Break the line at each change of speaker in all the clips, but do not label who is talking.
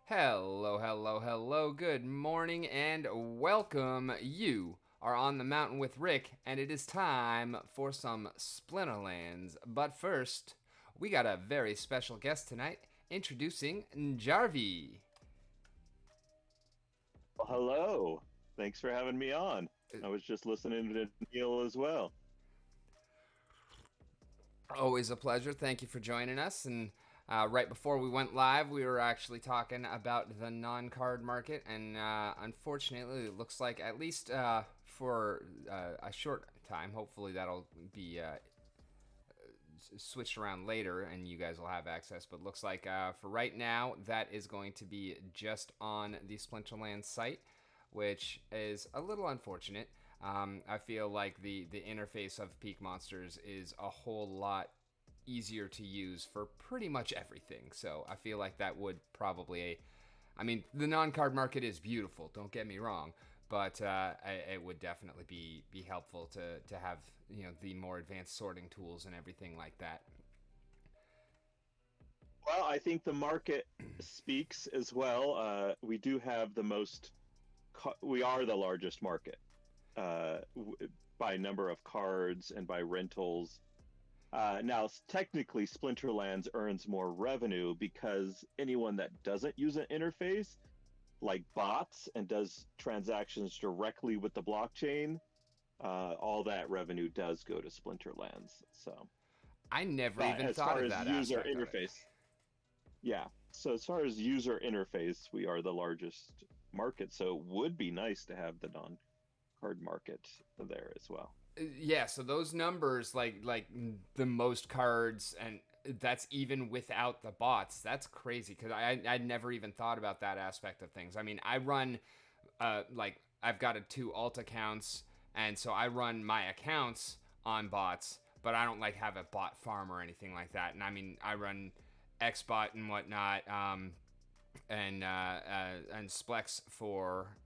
Hello, hello, hello, good morning, and welcome. You are on the mountain with Rick, and it is time for some Splinterlands. But first, we got a very special guest tonight, introducing JARVIE.
Well, hello. Thanks for having me on. I was just listening to Neil as well.
Always a pleasure. Thank you for joining us. And right before we went live, we were actually talking about the non-card market, and unfortunately, it looks like at least for a short time. Hopefully, that'll be switched around later, and you guys will have access. But looks like for right now, that is going to be just on the Splinterland site, which is a little unfortunate. I feel like the interface of Peak Monsters is a whole lot easier to use for pretty much everything. So I feel like that would probably, I mean, the non-card market is beautiful. Don't get me wrong, but it would definitely be helpful to have the more advanced sorting tools and everything like that.
Well, I think the market speaks as well. We do have the most, we are the largest market by number of cards and by rentals. Now, technically, Splinterlands earns more revenue because anyone that doesn't use an interface, like bots, and does transactions directly with the blockchain, all that revenue does go to Splinterlands. So,
I never
but
even
as
thought
far
of
as
that
user
aspect of it.
interface, yeah. So as far as user interface, we are the largest market. So it would be nice to have the non-card market there as well.
Yeah, so those numbers, like the most cards, and that's even without the bots. That's crazy because I never even thought about that aspect of things. I mean, I run like I've got two alt accounts, and so I run my accounts on bots, but I don't like have a bot farm or anything like that. And I mean, I run Xbot and whatnot. And Splex for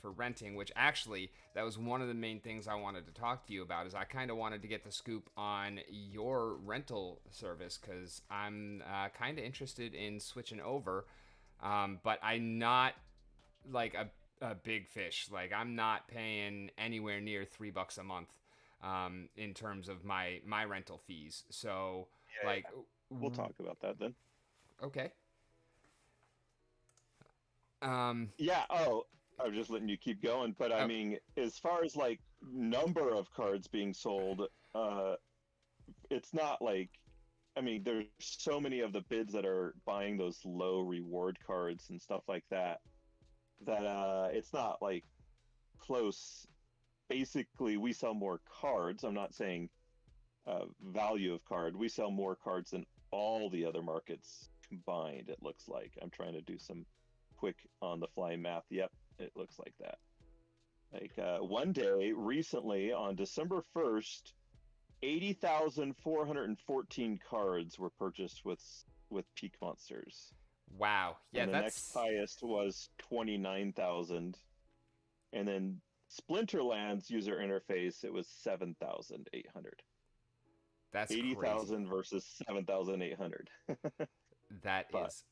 renting, which actually that was one of the main things I wanted to talk to you about. Is I kind of wanted to get the scoop on your rental service because I'm kind of interested in switching over, but I'm not like a big fish. Like I'm not paying anywhere near $3 a month in terms of my rental fees. So
Yeah,
like,
we'll talk about that then.
okay. Um,
Yeah. Oh, I was just letting you keep going, but I
oh,
mean, as far as like number of cards being sold, it's not like, I mean, there's so many of the bids that are buying those low reward cards and stuff like that that it's not like close. Basically, we sell more cards. I'm not saying value of card. We sell more cards than all the other markets combined. It looks like I'm trying to do some quick on the fly math. Yep, it looks like that. Like one day recently on December 1st, 80,414 cards were purchased with Peak Monsters,
wow. Yeah,
and the next
that's
highest was 29,000. And then Splinterland's user interface, it was 7,800.
that's crazy.
80,000 versus 7,800.
That
But
is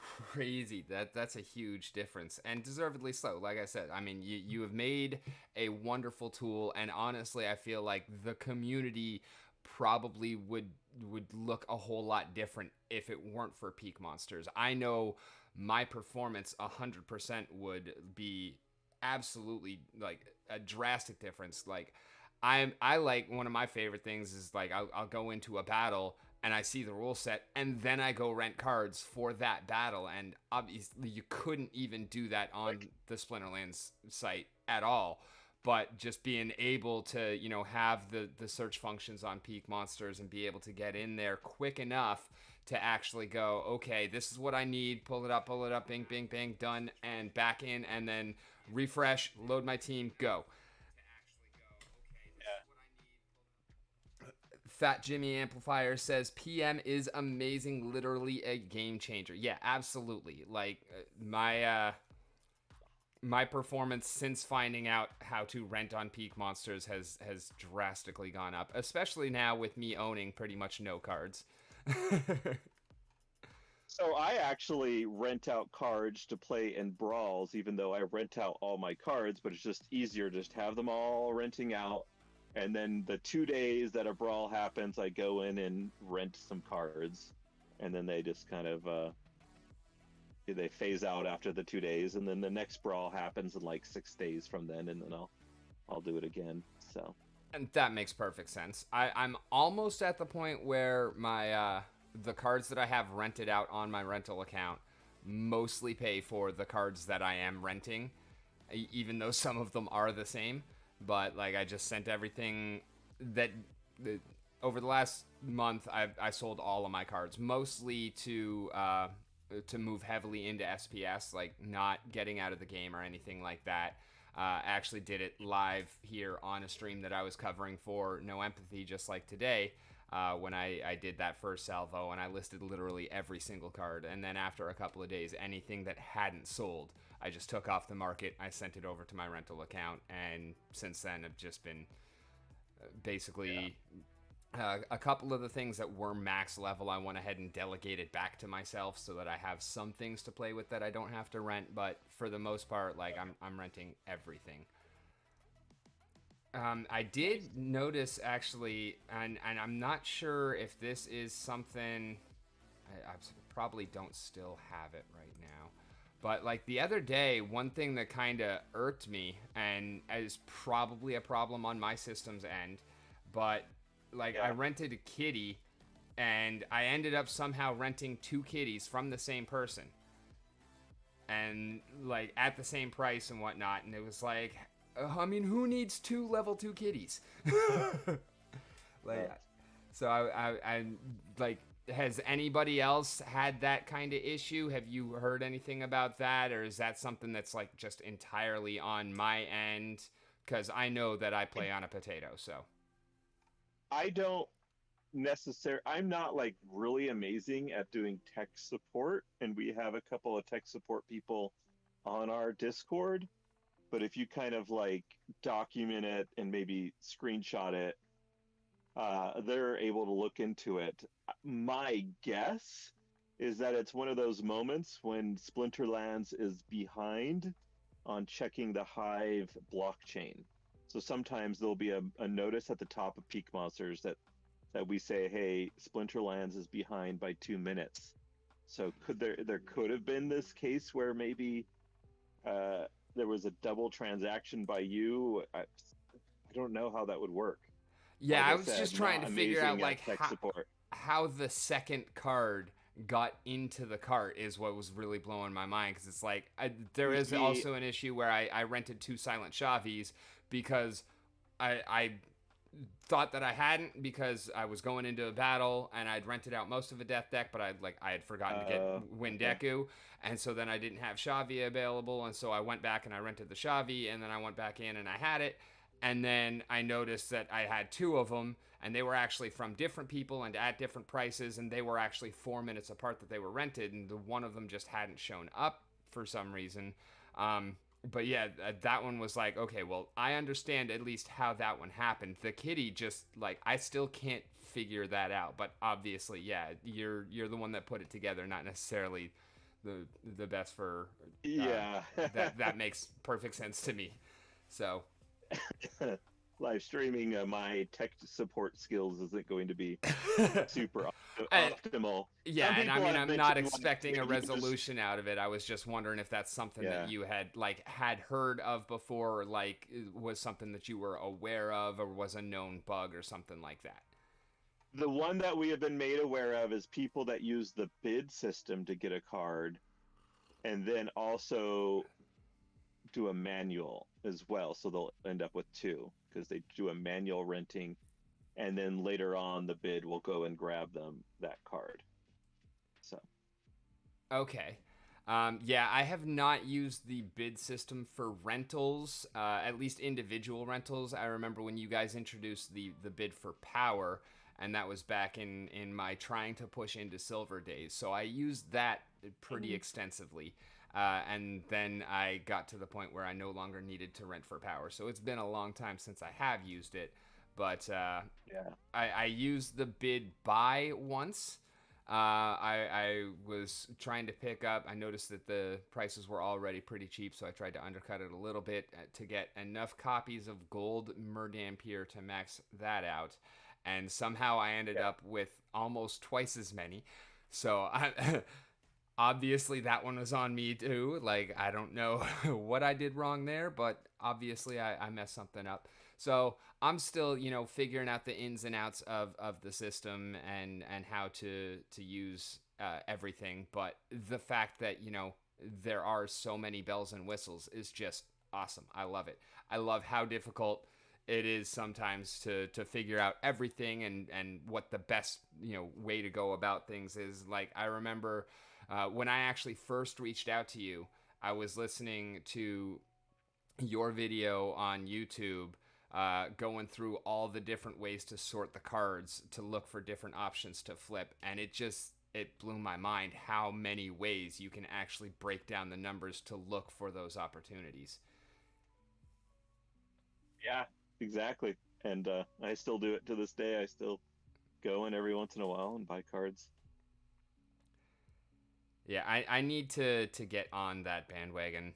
crazy. That's a huge difference and deservedly so. Like I said, I mean, you have made a wonderful tool, and honestly, I feel like the community probably would look a whole lot different if it weren't for Peak Monsters. I know my performance 100% would be absolutely like a drastic difference. Like I like one of my favorite things is like I'll go into a battle and I see the rule set and then I go rent cards for that battle, and obviously you couldn't even do that on
like,
the Splinterlands site at all. But just being able to have the search functions on Peak Monsters and be able to get in there quick enough to actually go, okay, this is what I need, pull it up, bing bing bing, done, and back in, and then refresh, load my team, go.
yeah,
Fat Jimmy Amplifier says PM is amazing, literally a game changer. Yeah, absolutely. Like my performance since finding out how to rent on Peak Monsters has drastically gone up, especially now with me owning pretty much no cards.
So I actually rent out cards to play in brawls, even though I rent out all my cards, but it's just easier to just have them all renting out. And then the 2 days that a brawl happens, I go in and rent some cards, and then they just kind of they phase out after the 2 days, and then the next brawl happens in like 6 days from then, and then I'll do it again. So
And that makes perfect sense. I'm almost at the point where my the cards that I have rented out on my rental account mostly pay for the cards that I am renting, even though some of them are the same. But like I just sent everything that over the last month I sold all of my cards, mostly to move heavily into SPS, like not getting out of the game or anything like that. I actually did it live here on a stream that I was covering for NoEmpathy, just like today, when I did that first salvo, and I listed literally every single card. And then after a couple of days, anything that hadn't sold, I just took off the market. I sent it over to my rental account, and since then, I've just been basically a couple of the things that were max level, I went ahead and delegated back to myself so that I have some things to play with that I don't have to rent. But for the most part, like I'm renting everything. I did notice actually, and I'm not sure if this is something. I probably don't still have it right now. But like the other day, one thing that kind of irked me and is probably a problem on my system's end, but like I
yeah.
rented a kitty and I ended up somehow renting two kitties from the same person and like at the same price and whatnot. And it was like, I mean, who needs two level 2 kitties? Like, so I like, has anybody else had that kind of issue? Have you heard anything about that, or is that something that's like just entirely on my end? Because I know that I play on a potato, so.
I don't necessarily. I'm not like really amazing at doing tech support, and we have a couple of tech support people on our Discord. But if you kind of like document it and maybe screenshot it, they're able to look into it. My guess is that it's one of those moments when Splinterlands is behind on checking the Hive blockchain. So sometimes there'll be a notice at the top of Peak Monsters that we say, "Hey, Splinterlands is behind by 2 minutes." So there could have been this case where maybe uh, there was a double transaction by you. I don't know how that would work.
Yeah,
Like
I
I
was just
said,
trying
not
to figure out
amazing
like
at tech support.
how the second card got into the cart is what was really blowing my mind, because it's like there is
We
also an issue where I rented two silent Shavis because I thought that I hadn't, because I was going into a battle and I'd rented out most of a death deck, but I had forgotten to get
okay.
Windeku, and so then I didn't have Shavi available, and so I went back and I rented the Shavi, and then I went back in and I had it, and then I noticed that I had two of them, and they were actually from different people and at different prices, and they were actually 4 minutes apart that they were rented, and the one of them just hadn't shown up for some reason. But yeah, that one was like, okay, well, I understand at least how that one happened. The kitty just like, I still can't figure that out. But obviously, yeah, you're the one that put it together, not necessarily the best for uh,
Yeah.
that makes perfect sense to me. So
Live streaming my tech support skills isn't going to be super
I,
optimal.
yeah,
Some
and I
people
mean,
have
I'm not
mentioned like
expecting a
you can just
resolution out of it. I was just wondering if that's something that
yeah.
you had heard of before, or like was something that you were aware of, or was a known bug or something like that.
The one that we have been made aware of is people that use the bid system to get a card and then also do a manual as well. So they'll end up with two because they do a manual renting and then later on the bid will go and grab them that card. So
Okay. Yeah, I have not used the bid system for rentals, at least individual rentals. I remember when you guys introduced the bid for power, and that was back in my trying to push into silver days. So I used that pretty extensively. And then I got to the point where I no longer needed to rent for power. So it's been a long time since I have used it. But
yeah.
I used the bid buy once. I was trying to pick up. I noticed that the prices were already pretty cheap, so I tried to undercut it a little bit to get enough copies of Gold Murdampere to max that out. And somehow I ended
Yeah.
up with almost twice as many. So I, obviously that one was on me too. Like I don't know what I did wrong there, but obviously I messed something up. So I'm still, figuring out the ins and outs of the system and how to use everything. But the fact that there are so many bells and whistles is just awesome. I love it. I love how difficult it is sometimes to figure out everything and what the best way to go about things is. Like I remember when I actually first reached out to you, I was listening to your video on YouTube, going through all the different ways to sort the cards to look for different options to flip, and it blew my mind how many ways you can actually break down the numbers to look for those opportunities.
Yeah, exactly. And I still do it to this day. I still go in every once in a while and buy cards.
Yeah, I need to get on that bandwagon.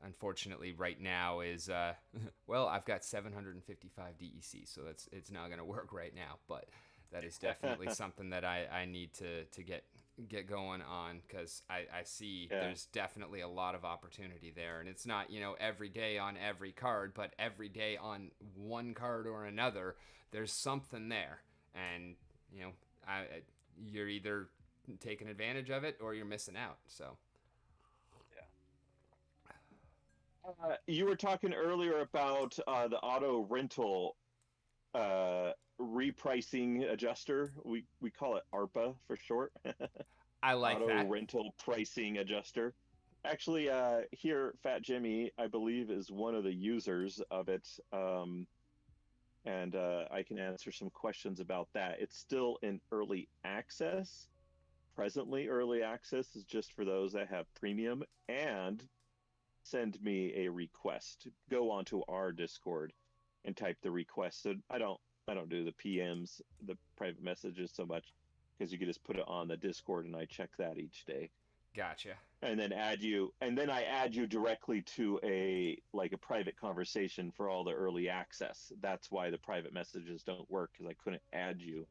Unfortunately, right now is well, I've got 755 DEC, so it's not going to work right now. But that is definitely something that I need to get going on because I see
Yeah.
there's definitely a lot of opportunity there, and it's not every day on every card, but every day on one card or another, there's something there, and you know I you're either taking advantage of it or you're missing out. So
You were talking earlier about the auto rental uh, repricing adjuster. We call it ARPA for short.
I like
Auto
that.
rental pricing adjuster. Actually, here, Fat Jimmy, I believe, is one of the users of it. And I can answer some questions about that. It's still in early access. Presently, early access is just for those that have premium and send me a request. Go onto our Discord and type the request. So I don't do the PMs, the private messages so much because you can just put it on the Discord and I check that each day.
Gotcha.
And then I add you directly to a private conversation for all the early access. That's why the private messages don't work because I couldn't add you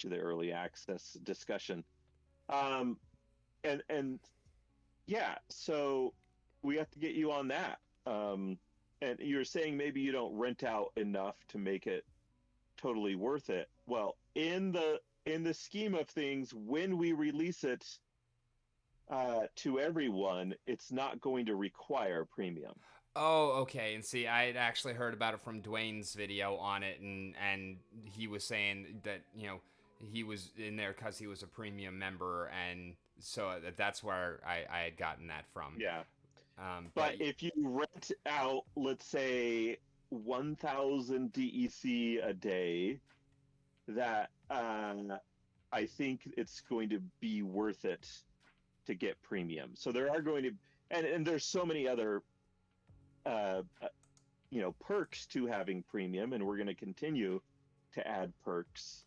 to the early access discussion. Um, and yeah, so we have to get you on that. And you're saying maybe you don't rent out enough to make it totally worth it. Well, in the scheme of things, when we release it to everyone, it's not going to require premium.
Oh, okay. And see, I had actually heard about it from Dwayne's video on it, and he was saying that he was in there because he was a premium member, and so that's where I had gotten that from.
Yeah.
But
But if you rent out, let's say, 1,000 DEC a day, that I think it's going to be worth it to get premium. So there are going to, and there's so many other uh, perks to having premium, and we're going to continue to add perks.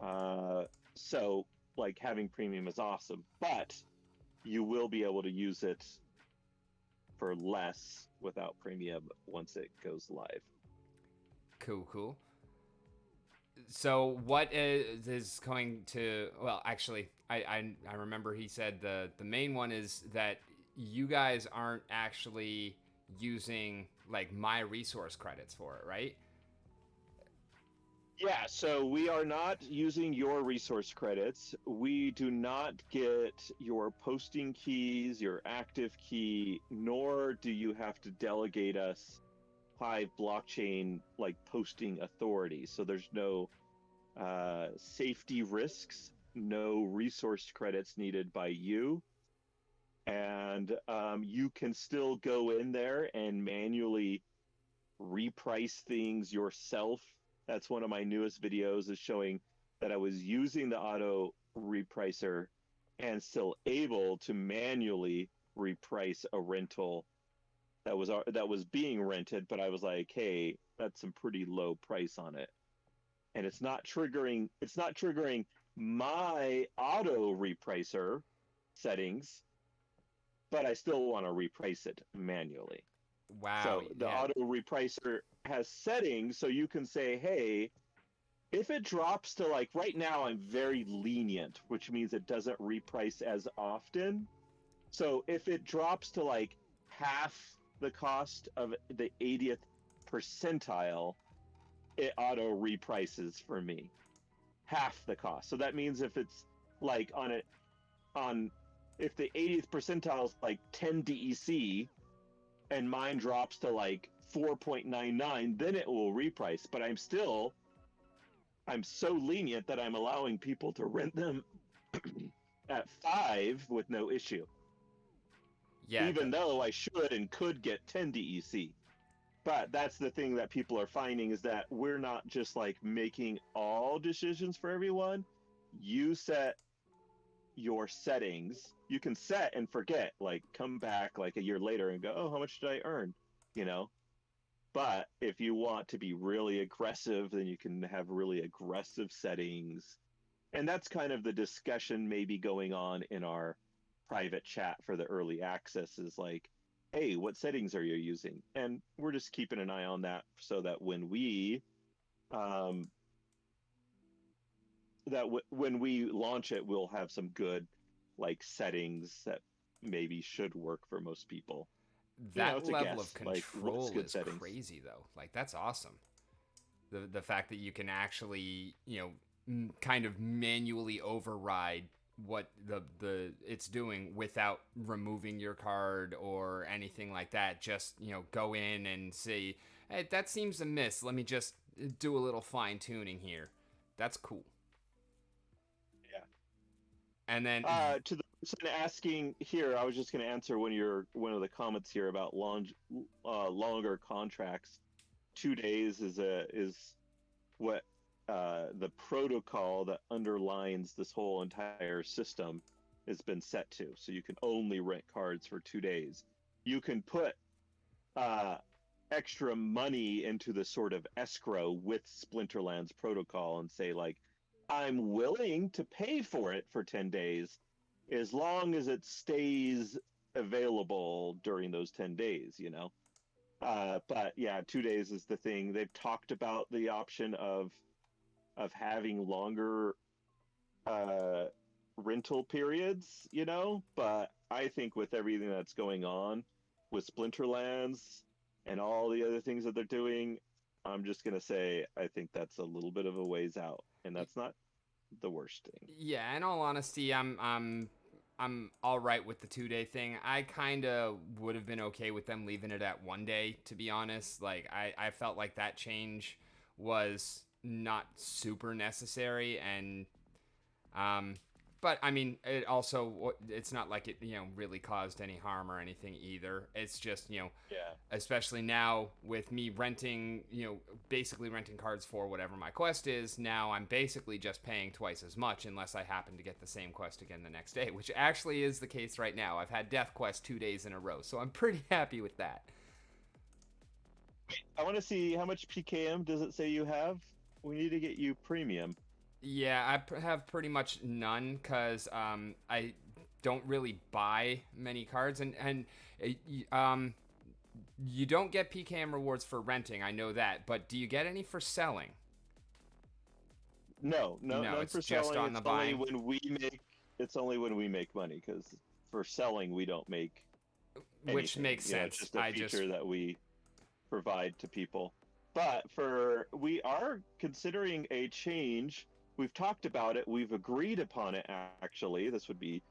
Uh, so like having premium is awesome, but you will be able to use it for less without premium once it goes live.
cool. So what is going to? Well, actually, I remember he said the main one is that you guys aren't actually using like my resource credits for it, right?
Yeah, so we are not using your resource credits. We do not get your posting keys, your active key, nor do you have to delegate us Hive blockchain like posting authority. So there's no safety risks, no resource credits needed by you. And you can still go in there and manually reprice things yourself. That's one of my newest videos is showing that I was using the auto repricer and still able to manually reprice a rental that was being rented, but I was like, hey, that's some pretty low price on it. And it's not triggering my auto repricer settings, but I still want to reprice it manually.
Wow.
So the
Yeah.
auto repricer has settings so you can say, hey, if it drops to like right now, I'm very lenient, which means it doesn't reprice as often. So if it drops to like half the cost of the 80th percentile, it auto reprices for me half the cost. So that means if it's like on if the 80th percentile is like 10 DEC and mine drops to like 4.99, then it will reprice. But I'm so lenient that I'm allowing people to rent them at 5 with no issue,
Yeah.
even though I should and could get 10 DEC. But that's the thing that people are finding, is that we're not just like making all decisions for everyone. You set your settings. You can set and forget, like come back like a year later and go, oh, how much did I earn? You know? But if you want to be really aggressive, then you can have really aggressive settings. And that's kind of the discussion maybe going on in our private chat for the early access, is like, hey, what settings are you using? And we're just keeping an eye on that so that when we when we launch it, we'll have some good like settings that maybe should work for most people. You know,
That
it's a
level of
guess. Like, what's
control
good
is
settings?
crazy, though. Like, that's awesome. The fact that you can actually, kind of manually override what the it's doing without removing your card or anything like that. Just, go in and say, hey, that seems amiss. Let me just do a little fine tuning here. That's cool.
Yeah.
And then,
To the person asking here, I was just going to answer one of the comments here about longer contracts. 2 days is what the protocol that underlines this whole entire system has been set to. So you can only rent cards for 2 days. You can put extra money into the sort of escrow with Splinterland's protocol and say, like, I'm willing to pay for it for 10 days as long as it stays available during those 10 days, you know? But yeah, 2 days is the thing. They've talked about the option of having longer uh, rental periods, you know? But I think with everything that's going on with Splinterlands and all the other things that they're doing, I'm just gonna say I think that's a little bit of a ways out, and that's not the worst thing.
yeah, in all honesty, I'm all right with the 2 day thing. I kind of would have been okay with them leaving it at 1 day, to be honest. Like, I felt like that change was not super necessary, and but I mean, it's not like it really caused any harm or anything either. It's just
Yeah.
especially now with me renting, basically renting cards for whatever my quest is. Now I'm basically just paying twice as much unless I happen to get the same quest again the next day, which actually is the case right now. I've had Death Quest 2 days in a row, so I'm pretty happy with that.
I want to see how much PKM does it say you have? We need to get you premium.
Yeah, have pretty much none because I don't really buy many cards, and you don't get PKM rewards for renting. I know that, but do you get any for selling?
No,
No,
none
it's
for
just
selling.
on the
It's only
buying.
when we make. It's only when we make money, because for selling we don't make
Which
anything.
makes
You know, it's
sense.
just a feature that we provide to people. But we are considering a change. We've talked about it. We've agreed upon it. Actually, this would be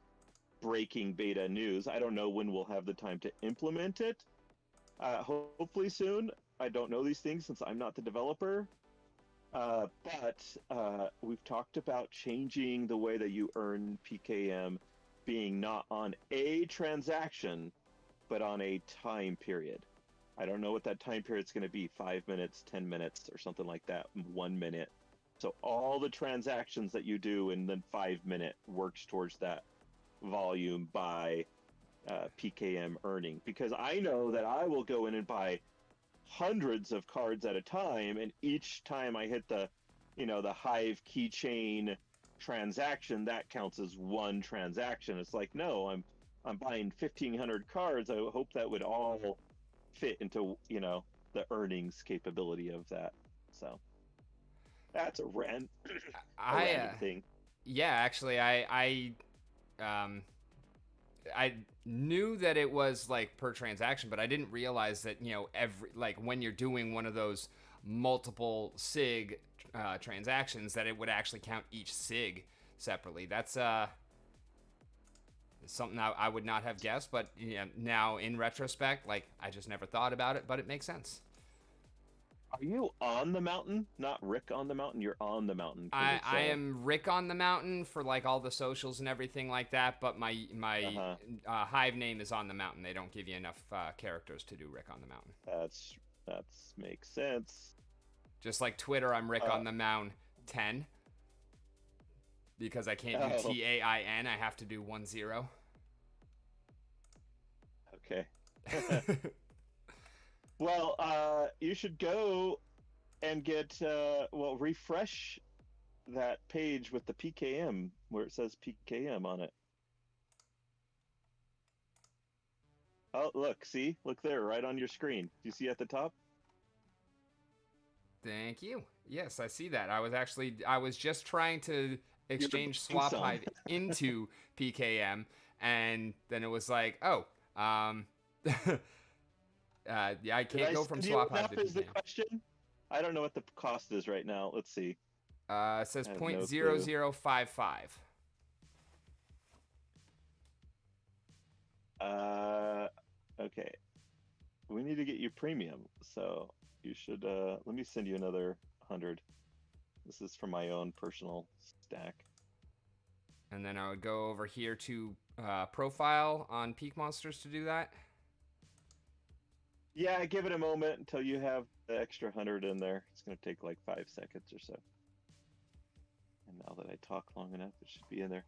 breaking beta news. I don't know when we'll have the time to implement it. Hopefully soon. I don't know these things since I'm not the developer. But we've talked about changing the way that you earn PKM, being not on a transaction, but on a time period. I don't know what that time period's going to be, 5 minutes, 10 minutes, or something like that, 1 minute. So all the transactions that you do in the 5 minute works towards that volume by PKM earning. Because I know that I will go in and buy hundreds of cards at a time, and each time I hit the Hive keychain transaction, that counts as one transaction. It's like, no, I'm buying 1,500 cards. I hope that would all fit into, the earnings capability of that. So that's a a
I
random thing.
yeah, actually, um I knew that it was like per transaction, but I didn't realize that every like when you're doing one of those multiple sig transactions that it would actually count each sig separately. That's something I would not have guessed, but now in retrospect, like I just never thought about it, but it makes sense.
Are you on the mountain? Not Rick on the mountain. You're on the mountain because it's
I am Rick on the mountain for like all the socials and everything like that, but my
uh-huh.
hive name is on the mountain. They don't give you enough characters to do Rick on the mountain.
That's makes sense.
Just like Twitter, I'm Rick
Uh,
on the Mound 10 because I can't do
oh,
TAIN. I have to do 10.
okay. Well, you should go and get refresh that page with the PKM where it says PKM on it. Oh, look there, right on your screen. Do you see at the top?
Thank you. Yes, I see that. I was just trying to
You're
exchange
buying
swap
some.
hive into PKM, and then it was like, oh, yeah, I
Did
can't
I
go from
send you
swap hive
enough?
to
Is the
PKM.
question? I don't know what the cost is right now. Let's see.
It says
I have
point
no
zero
clue.
zero five five.
Uh, okay. We need to get you premium, so you should. Let me send you another 100. This is from my own personal stack.
And then I would go over here to profile on Peak Monsters to do that.
Yeah, give it a moment until you have the extra 100 in there. It's gonna take like 5 seconds or so. And now that I talk long enough, it should be in there.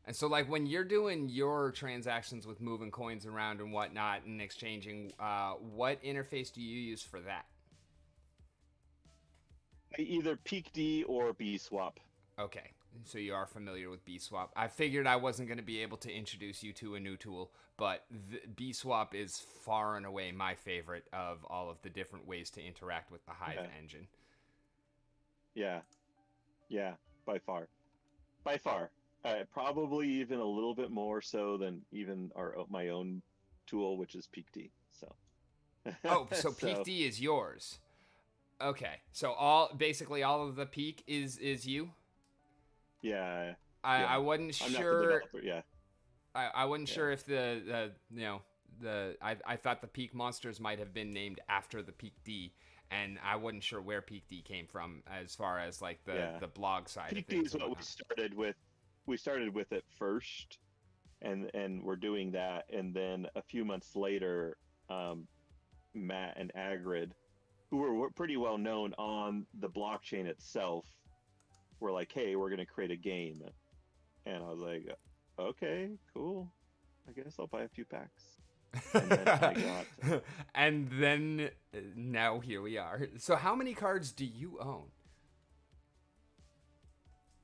And so, like, when you're doing your transactions with moving coins around and whatnot and exchanging, what interface do you use for that?
Either Peak D or B swap.
Okay, so you are familiar with BSwap. I figured I wasn't going to be able to introduce you to a new tool, but BSwap is far and away my favorite of all of the different ways to interact with the Hive
Yeah,
engine.
yeah, yeah. By far, by far. Probably even a little bit more so than even my own tool, which is Peak D. So,
Oh, so Peak
so
D is yours. Okay, so basically all of the Peak is you.
yeah,
I
yeah.
wasn't
I'm not the
sure.
developer. Yeah,
I wasn't
yeah.
sure if I thought the Peak monsters might have been named after the Peak D, and I wasn't sure where Peak D came from as far as like
Yeah.
the blog side of
Peak D
things
is
and
what we
whatnot.
started with. We started with it first, and we're doing that, and then a few months later, Matt and Agrid, who were pretty well known on the blockchain itself, were like, "Hey, we're going to create a game," and I was like, "Okay, cool. I guess I'll buy a few packs." And then I got
And then now here we are. So how many cards do you own?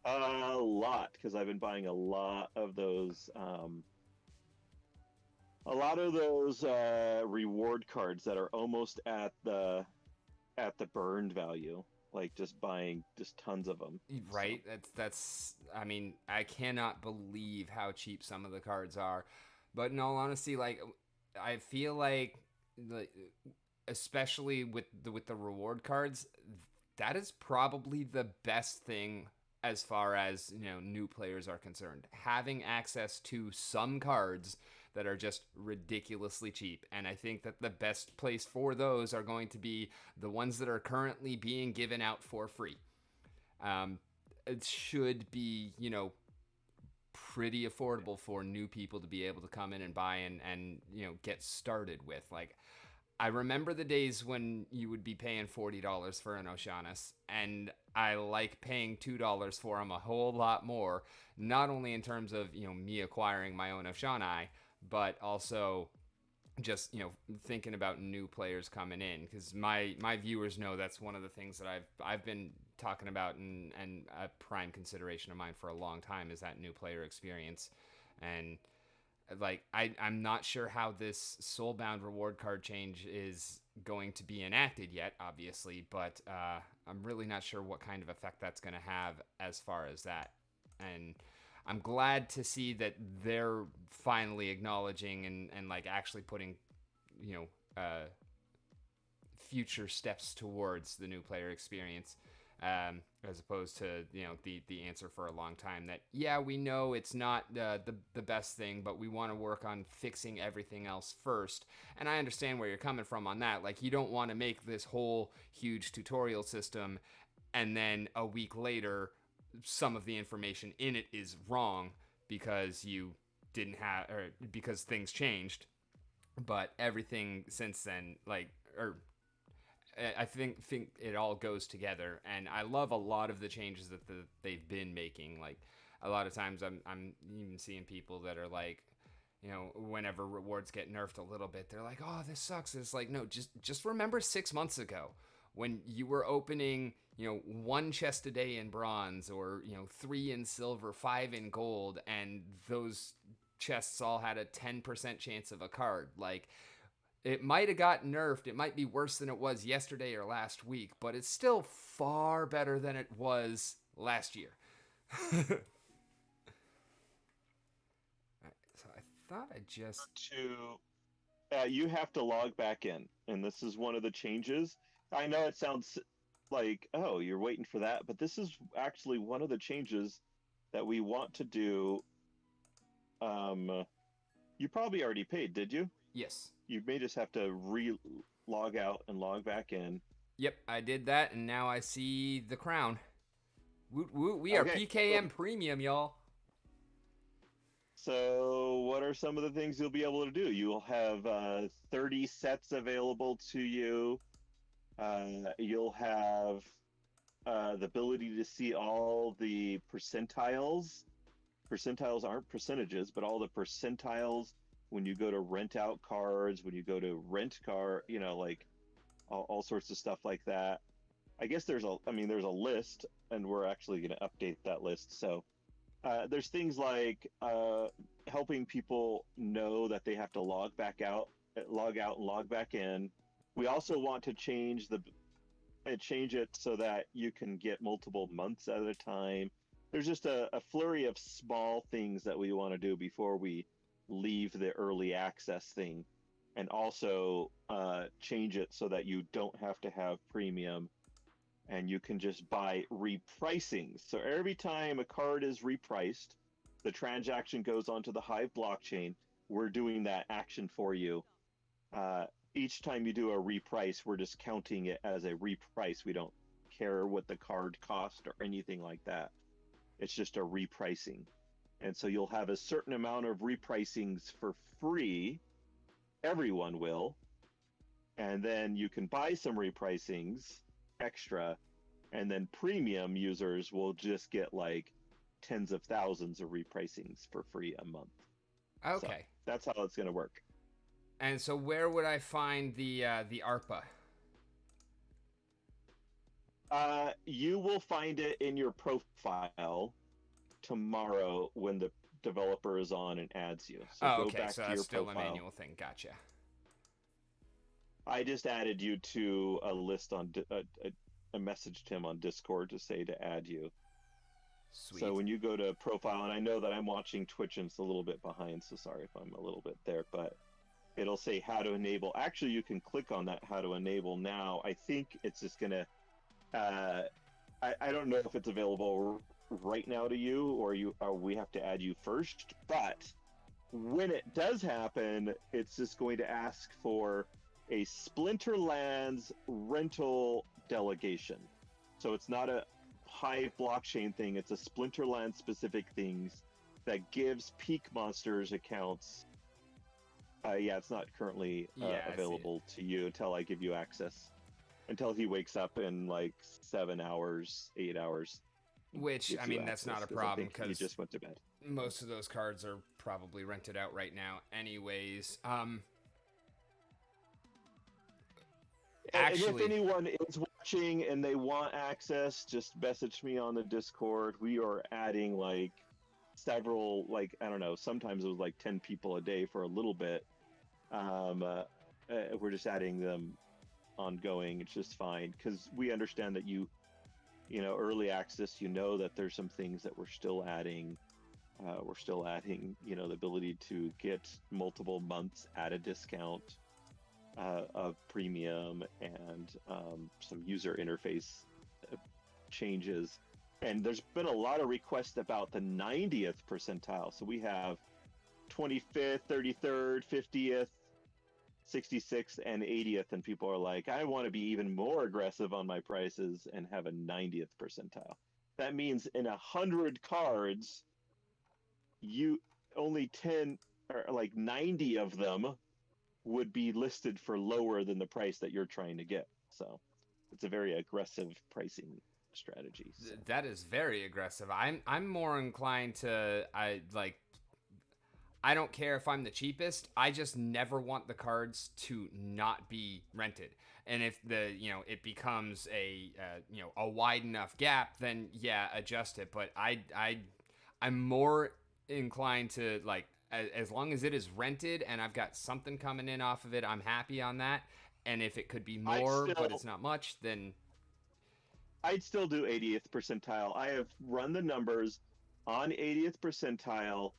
a lot because I've been buying a lot of those reward cards that are almost at the burned value, like just buying just tons of them. So
Right? That's I mean, I cannot believe how cheap some of the cards are. But in all honesty, like I feel like especially with the reward cards, that is probably the best thing as far as, new players are concerned. Having access to some cards that are just ridiculously cheap. And I think that the best place for those are going to be the ones that are currently being given out for free. Um, it should be, pretty affordable for new people to be able to come in and buy and get started with. Like, I remember the days when you would be paying $40 for an Oceanus, and I like paying $2 for them a whole lot more. Not only in terms of me acquiring my own Oceani, but also just thinking about new players coming in, because my viewers know that's one of the things that I've been talking about and a prime consideration of mine for a long time is that new player experience. And like I'm not sure how this soulbound reward card change is going to be enacted yet, obviously, but I'm really not sure what kind of effect that's going to have as far as that. And I'm glad to see that they're finally acknowledging and like actually putting, you know, future steps towards the new player experience, as opposed to, you know, the answer for a long time that, yeah, we know it's not the best thing, but we want to work on fixing everything else first. And I understand where you're coming from on that. Like, you don't want to make this whole huge tutorial system and then a week later some of the information in it is wrong because you didn't have, or because things changed. But everything since then, like, or I think it all goes together, and I love a lot of the changes that they've been making. Like, a lot of times I'm even seeing people that are like, you know, whenever rewards get nerfed a little bit, they're like, oh, this sucks. It's like, no, just remember 6 months ago when you were opening, you know, 1 chest a day in bronze, or, you know, 3 in silver, 5 in gold, and those chests all had a 10% chance of a card. Like, it might have got nerfed. It might be worse than it was yesterday or last week, but it's still far better than it was last year. So I thought I just...
You have to log back in, and this is one of the changes. I know it sounds like, oh, you're waiting for that, but this is actually one of the changes that we want to do. You probably already paid, did you?
Yes.
You may just have to log out and log back in.
Yep, I did that, and now I see the crown. Woot woot, we are PKM Premium, y'all.
So what are some of the things you'll be able to do? You'll have 30 sets available to you. You'll have the ability to see all the percentiles. Percentiles aren't percentages, but all the percentiles when you go to rent out cards, when you go to rent car, you know, like all sorts of stuff like that. I guess there's a list, and we're actually going to update that list. So there's things like helping people know that they have to log out and log back in. We also want to change it so that you can get multiple months at a time. There's just a flurry of small things that we want to do before we leave the early access thing, and also change it so that you don't have to have premium and you can just buy repricing. So every time a card is repriced, the transaction goes onto the Hive blockchain. We're doing that action for you. Each time you do a reprice, we're just counting it as a reprice. We don't care what the card cost or anything like that. It's just a repricing. And so you'll have a certain amount of repricings for free. Everyone will. And then you can buy some repricings extra, and then premium users will just get like tens of thousands of repricings for free a month.
Okay.
So that's how it's going to work.
And so where would I find the ARPA?
You will find it in your profile tomorrow when the developer is on and adds you. So
oh,
go
okay.
back
So
to
that's
your
still
profile.
a manual thing. Gotcha.
I just added you to a list on I messaged him on Discord to say to add you.
Sweet.
So when you go to profile, and I know that I'm watching Twitch and it's a little bit behind, so sorry if I'm a little bit there, but it'll say how to enable. Actually, you can click on that how to enable now. I think it's just gonna. I don't know if it's available right now to you, or we have to add you first. But when it does happen, it's just going to ask for a Splinterlands rental delegation. So it's not a Hive blockchain thing, it's a Splinterland specific things that gives Peak Monsters accounts. It's not currently available to you until I give you access. Until he wakes up in like 7 hours, 8 hours.
Which, I mean, that's not a problem because
he just went to bed.
Most of those cards are probably rented out right now anyways.
Actually, and if anyone is watching and they want access, just message me on the Discord. We are adding like several, like, I don't know, sometimes it was like 10 people a day for a little bit. We're just adding them ongoing. It's just fine because we understand that early access, that there's some things that we're still adding. The ability to get multiple months at a discount of premium and some user interface changes. And there's been a lot of requests about the 90th percentile. So we have 25th, 33rd, 50th, 66th, and 80th. And people are like, I want to be even more aggressive on my prices and have a 90th percentile. That means in 100 cards, you only 10 or like 90 of them would be listed for lower than the price that you're trying to get. So it's a very aggressive pricing strategy. So.
That is very aggressive. I'm more inclined to I don't care if I'm the cheapest. I just never want the cards to not be rented. And if it becomes a wide enough gap, then yeah, adjust it. But I'm more inclined to as long as it is rented and I've got something coming in off of it, I'm happy on that. And if it could be more, but it's not much, then
I'd still do 80th percentile. I have run the numbers on 80th percentile.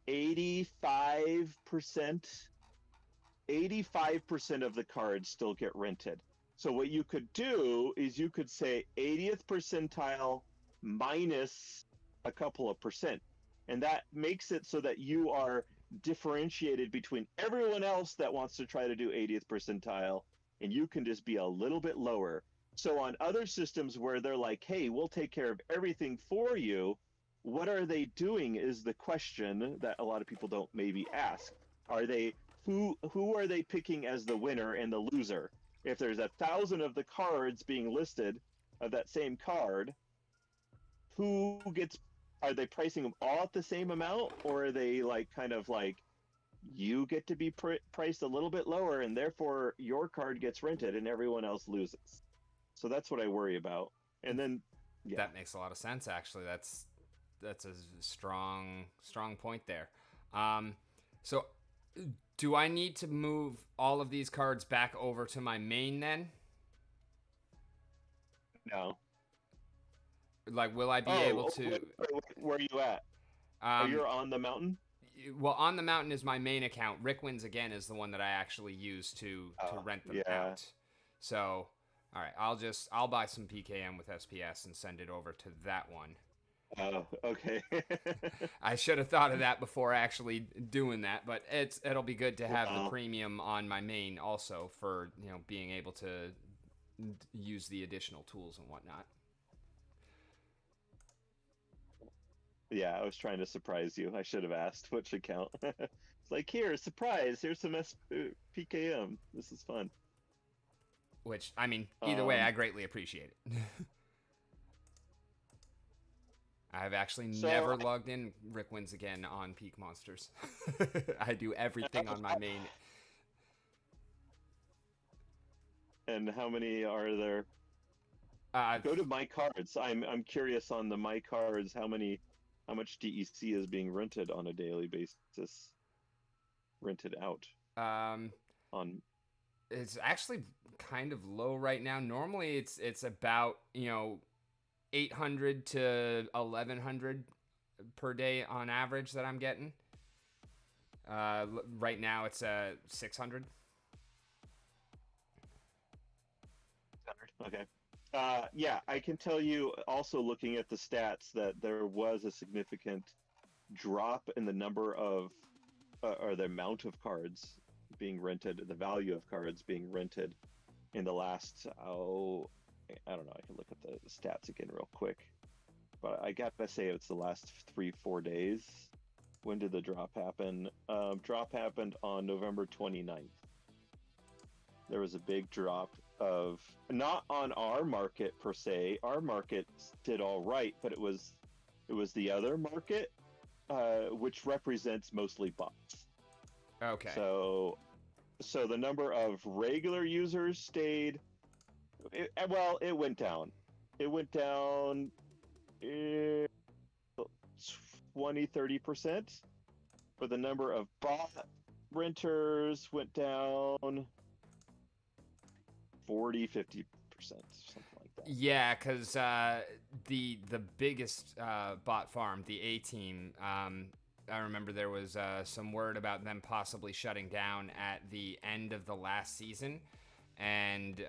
85% of the cards still get rented. So what you could do is you could say 80th percentile minus a couple of percent. And that makes it so that you are differentiated between everyone else that wants to try to do 80th percentile, and you can just be a little bit lower. So on other systems where they're like, hey, we'll take care of everything for you, what are they doing is the question that a lot of people don't maybe ask. Are they who are they picking as the winner and the loser? If there's 1,000 of the cards being listed of that same card, are they pricing them all at the same amount, or are they you get to be priced a little bit lower and therefore your card gets rented and everyone else loses? So that's what I worry about. And then
that makes a lot of sense, actually. That's a strong point there. So do I need to move all of these cards back over to my main then?
No.
Will I be able to...
Where are you at? You're on the mountain?
Well, on the mountain is my main account. Rick Wins Again is the one that I actually use to rent them out. So, all right, I'll buy some PKM with SPS and send it over to that one.
Oh, okay.
I should have thought of that before actually doing that, but it'll be good to have the premium on my main also for being able to use the additional tools and whatnot.
Yeah, I was trying to surprise you. I should have asked which account. It's like, here, surprise! Here's some PKM. This is fun.
Which, I mean, either way, I greatly appreciate it. I've actually never logged in Rick Wins Again on Peak Monsters. I do everything on my main.
And how many are there? Go to My Cards. I'm curious on the My Cards how much DEC is being rented on a daily basis. Rented out.
It's actually kind of low right now. Normally it's about 800 to 1100 per day on average that I'm getting. Right now it's 600.
Okay. Yeah, I can tell you also looking at the stats that there was a significant drop in the number of or the amount of cards being rented, the value of cards being rented in the last I don't know. I can look at the stats again real quick, but I gotta say it's the last 3-4 days. When did the drop happen? Drop happened on November 29th. There was a big drop of, not on our market per se. Our market did all right, but it was the other market, which represents mostly bots.
Okay.
So the number of regular users stayed Well, it went down. It went down 20-30%, but the number of bot renters went down 40-50%, something like that.
Yeah, because the biggest bot farm, the A Team, I remember there was some word about them possibly shutting down at the end of the last season. And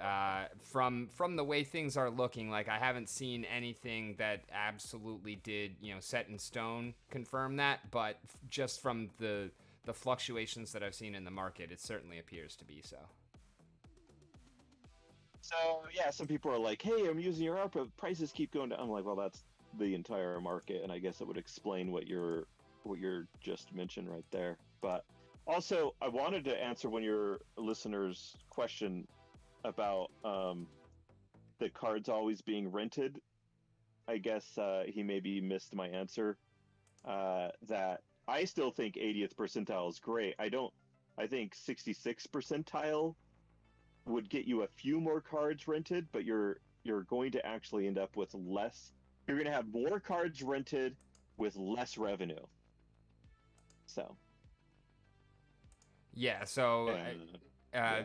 from the way things are looking, like I haven't seen anything that absolutely did, set in stone confirm that, but just from the fluctuations that I've seen in the market, it certainly appears to be so.
So yeah, some people are like, "Hey, I'm using your ARPA, prices keep going down." I'm like, "Well, that's the entire market," and I guess it would explain what you're just mentioned right there. But also, I wanted to answer one of your listeners' question about the cards always being rented. I guess he maybe missed my answer. That I still think 80th percentile is great. I think 66th percentile would get you a few more cards rented, but you're going to actually end up with less. You're going to have more cards rented with less revenue. So.
Yeah. So,
Yeah.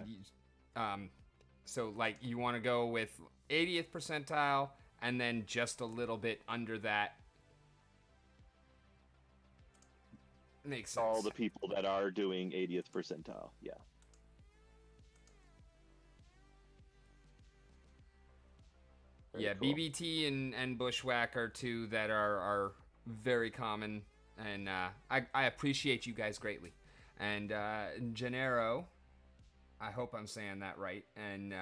so like you want to go with 80th percentile, and then just a little bit under that. Makes sense.
All the people that are doing 80th percentile. Yeah.
Yeah,
Cool.
BBT and Bushwhack are two that are very common, and I appreciate you guys greatly. And Gennaro, I hope I'm saying that right, and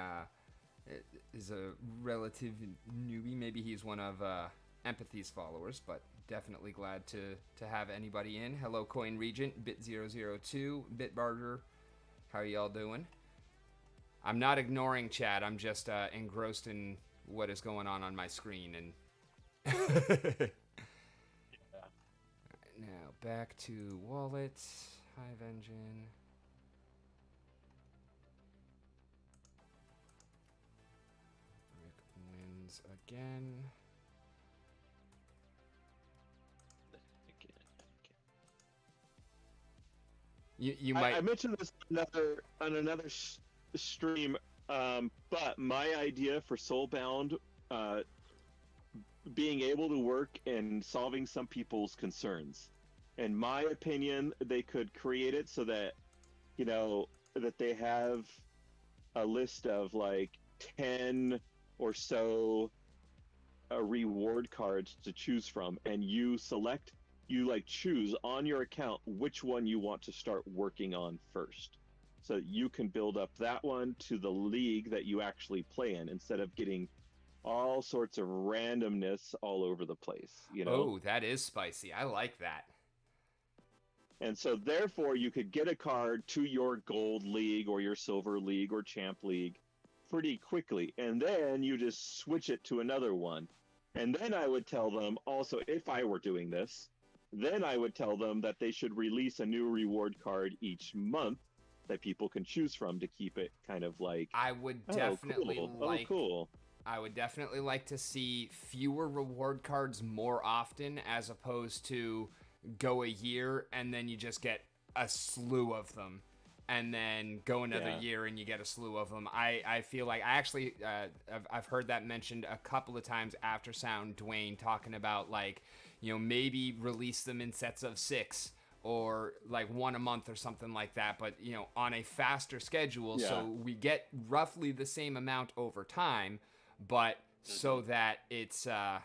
is a relative newbie. Maybe he's one of Empathy's followers, but definitely glad to have anybody in. Hello, Coin Regent, Bit002, Bitbarter. How are y'all doing? I'm not ignoring chat. I'm just engrossed in what is going on my screen. And
Yeah.
now back to wallet, Hive Engine. Rick wins again. You might.
I mentioned this on another stream, but my idea for Soulbound, being able to work and solving some people's concerns. In my opinion, they could create it so that that they have a list of like 10 or so reward cards to choose from, and you choose on your account which one you want to start working on first, so that you can build up that one to the league that you actually play in, instead of getting all sorts of randomness all over the place.
Oh, that is spicy. I like that.
And so therefore you could get a card to your gold league or your silver league or champ league pretty quickly, and then you just switch it to another one. And then I would tell them also, if I were doing this, then I would tell them that they should release a new reward card each month that people can choose from, to keep it kind of like,
I would definitely
cool.
I would definitely like to see fewer reward cards more often, as opposed to go a year and then you just get a slew of them, and then go another year and you get a slew of them. I feel like I actually I've heard that mentioned a couple of times after Sound Dwayne talking about, like, maybe release them in sets of 6 or like one a month or something like that, but on a faster schedule, so we get roughly the same amount over time, but so that it's a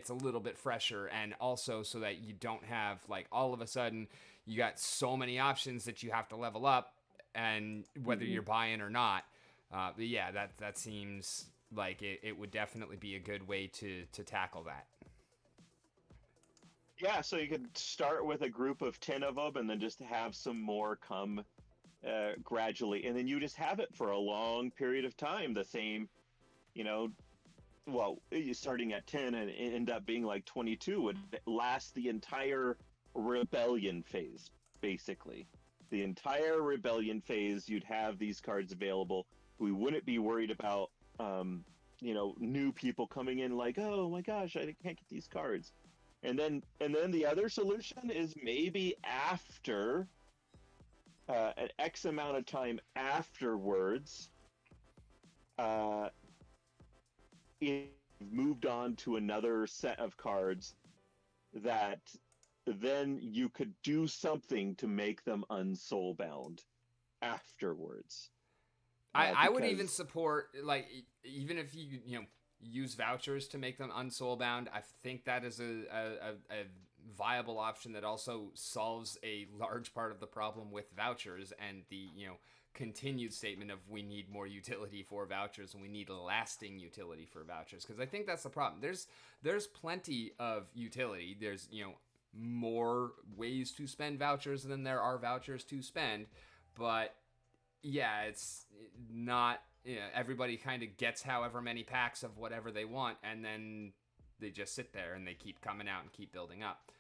little bit fresher, and also so that you don't have, like, all of a sudden you got so many options that you have to level up, and whether you're buying or not. But yeah, that seems like it would definitely be a good way to tackle that.
Yeah, so you could start with a group of 10 of them, and then just have some more come gradually, and then you just have it for a long period of time. The same, well, starting at 10 and end up being like 22 would last the entire rebellion phase, basically. The entire rebellion phase, you'd have these cards available. We wouldn't be worried about new people coming in like, oh my gosh, I can't get these cards. And then the other solution is maybe after an X amount of time afterwards, uh, it moved on to another set of cards that then you could do something to make them unsoulbound afterwards.
I would even
Because
support, like, even if you use vouchers to make them unsoulbound. I think that is a viable option that also solves a large part of the problem with vouchers and the continued statement of we need more utility for vouchers and we need lasting utility for vouchers, because I think that's the problem. There's plenty of utility. There's more ways to spend vouchers than there are vouchers to spend, but yeah, it's not. Everybody kind of gets however many packs of whatever they want, and then they just sit there and they keep coming out and keep building up.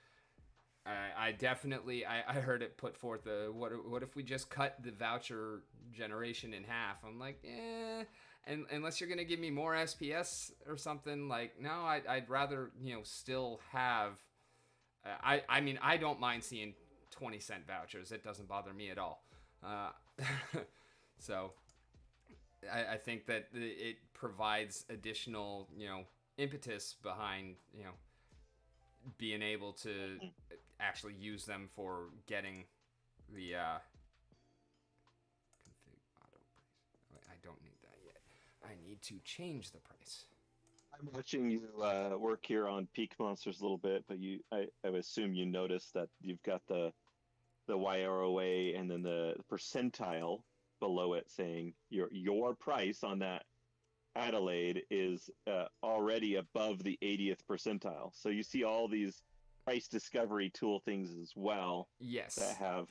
I definitely I heard it put forth what if we just cut the voucher generation in half? I'm like, and unless you're gonna give me more SPS or something, like, no, I'd rather still have. I mean, I don't mind seeing 20-cent vouchers. It doesn't bother me at all. Uh, so I think that it provides additional, impetus behind, being able to actually use them for getting the config auto price. I don't need that yet. I need to change the price.
I'm watching you work here on Peak Monsters a little bit, but I assume you noticed that you've got the YROA and then the percentile below it saying your price on that Adelaide is already above the 80th percentile. So you see all these price discovery tool things as well that
Yes.
have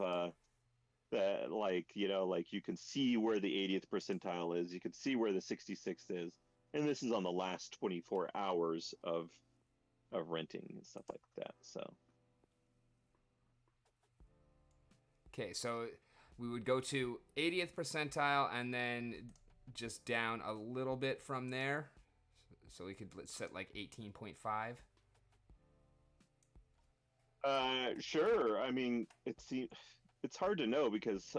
that, like, like you can see where the 80th percentile is, you can see where the 66th is, and this is on the last 24 hours of renting and stuff like that. So
Okay, so we would go to 80th percentile and then just down a little bit from there. So we could set like 18.5.
Sure. I mean, it's hard to know because,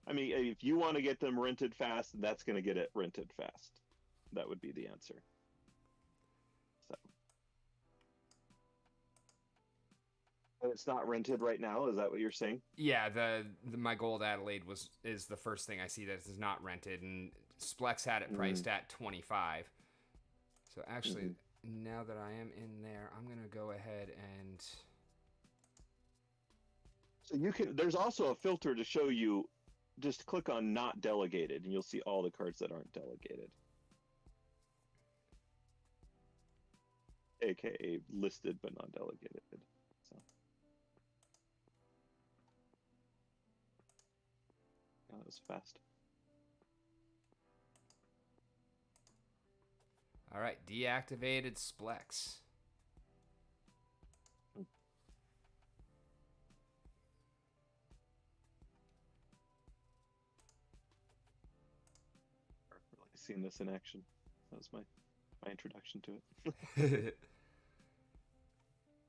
I mean, if you want to get them rented fast, that's going to get it rented fast. That would be the answer. So, and it's not rented right now. Is that what you're saying?
Yeah, my gold Adelaide is the first thing I see that is not rented, and Splex had it priced at 25. So actually, now that I am in there, I'm gonna go ahead and.
So you can. There's also a filter to show you. Just click on not delegated, and you'll see all the cards that aren't delegated, aka listed but not delegated. So that was fast.
All right, deactivated Splex.
Really seen this in action. That was my introduction to it.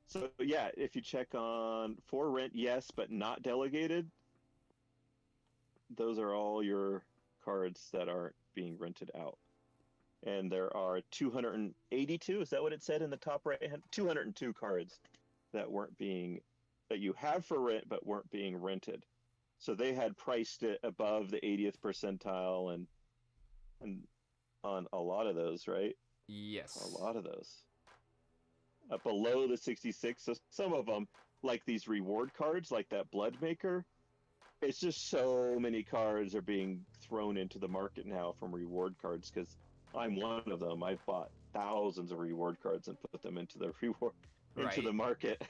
So yeah, if you check on for rent, yes, but not delegated, those are all your cards that aren't being rented out. And there are 282, is that what it said in the top right hand? 202 cards that you have for rent but weren't being rented. So they had priced it above the 80th percentile and on a lot of those, right?
Yes.
A lot of those. Below the 66. So some of them, like these reward cards, like that Bloodmaker, it's just so many cards are being thrown into the market now from reward cards because I'm one of them. I've bought thousands of reward cards and put them into the
Right.
market.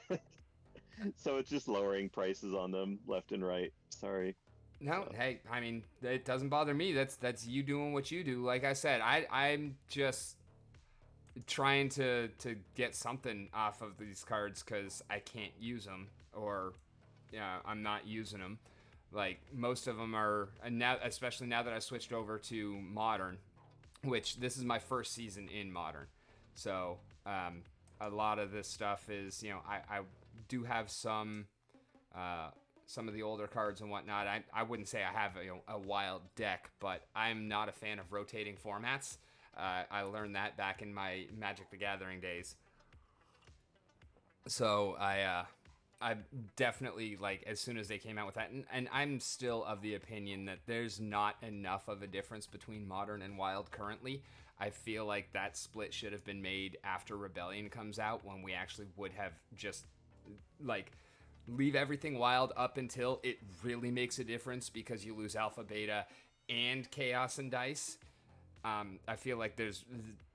So it's just lowering prices on them left and right. Sorry.
No,
So.
hey, I mean, it doesn't bother me. That's you doing what you do. Like I said, I'm just trying to get something off of these cards because I can't use them, or I'm not using them. Like most of them are, and now, especially now that I switched over to modern, which this is my first season in Modern. So a lot of this stuff is, I do have some of the older cards and whatnot. I wouldn't say I have a wild deck, but I'm not a fan of rotating formats. I learned that back in my Magic the Gathering days. So I definitely, like, as soon as they came out with that, and I'm still of the opinion that there's not enough of a difference between Modern and Wild currently. I feel like that split should have been made after Rebellion comes out, when we actually would have just, like, leave everything Wild up until it really makes a difference, because you lose Alpha, Beta, and Chaos and Dice. I feel like there's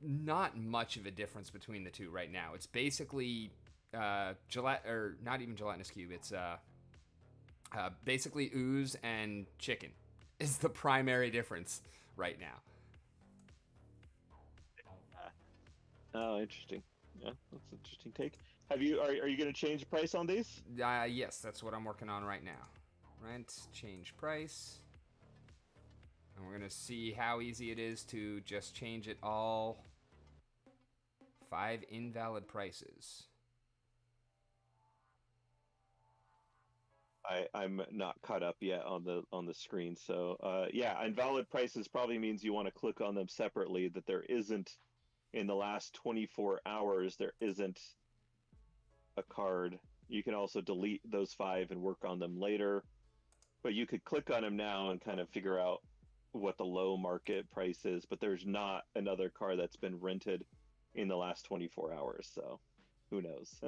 not much of a difference between the two right now. It's basically or not even gelatinous cube. It's basically ooze and chicken is the primary difference right now.
Oh, interesting. Yeah, that's an interesting take. Are you going to change the price on these?
Yes, that's what I'm working on right now. Rent, change price. And we're going to see how easy it is to just change it all. 5 invalid prices.
I'm not caught up yet on the screen. So yeah, invalid prices probably means you want to click on them separately. That there isn't, in the last 24 hours, there isn't a card. You can also delete those 5 and work on them later. But you could click on them now and kind of figure out what the low market price is. But there's not another card that's been rented in the last 24 hours. So who knows?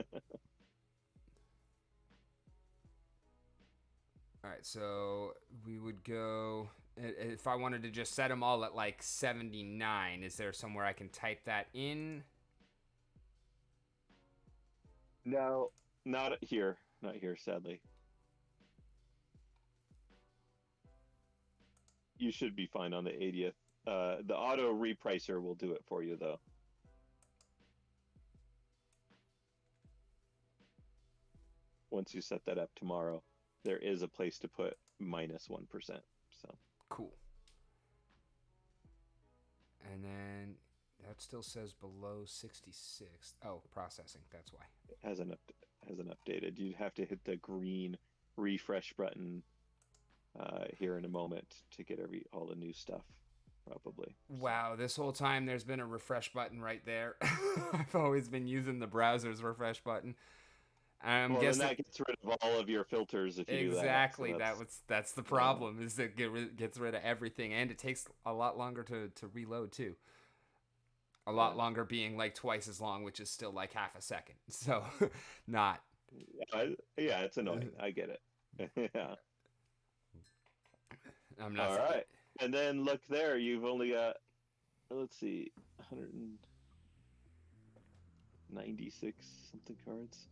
All right, so we would go, if I wanted to just set them all at like 79, is there somewhere I can type that in?
No, not here. Not here, sadly. You should be fine on the 80th. The auto repricer will do it for you, though. Once you set that up tomorrow, there is a place to put -1%. So
cool. And then that still says below 66. Oh, processing. That's why.
It hasn't updated. You'd have to hit the green refresh button here in a moment to get all the new stuff, probably.
Wow, this whole time there's been a refresh button right there. I've always been using the browser's refresh button.
Well, then that gets rid of all of your filters if you do that.
Exactly. So that's the problem, is that it gets rid of everything, and it takes a lot longer to reload too. A lot longer being like twice as long, which is still like half a second. So not.
Yeah, it's annoying. I get it. Yeah.
I'm not.
All right. And then look there, you've only got, let's see, 196 something cards.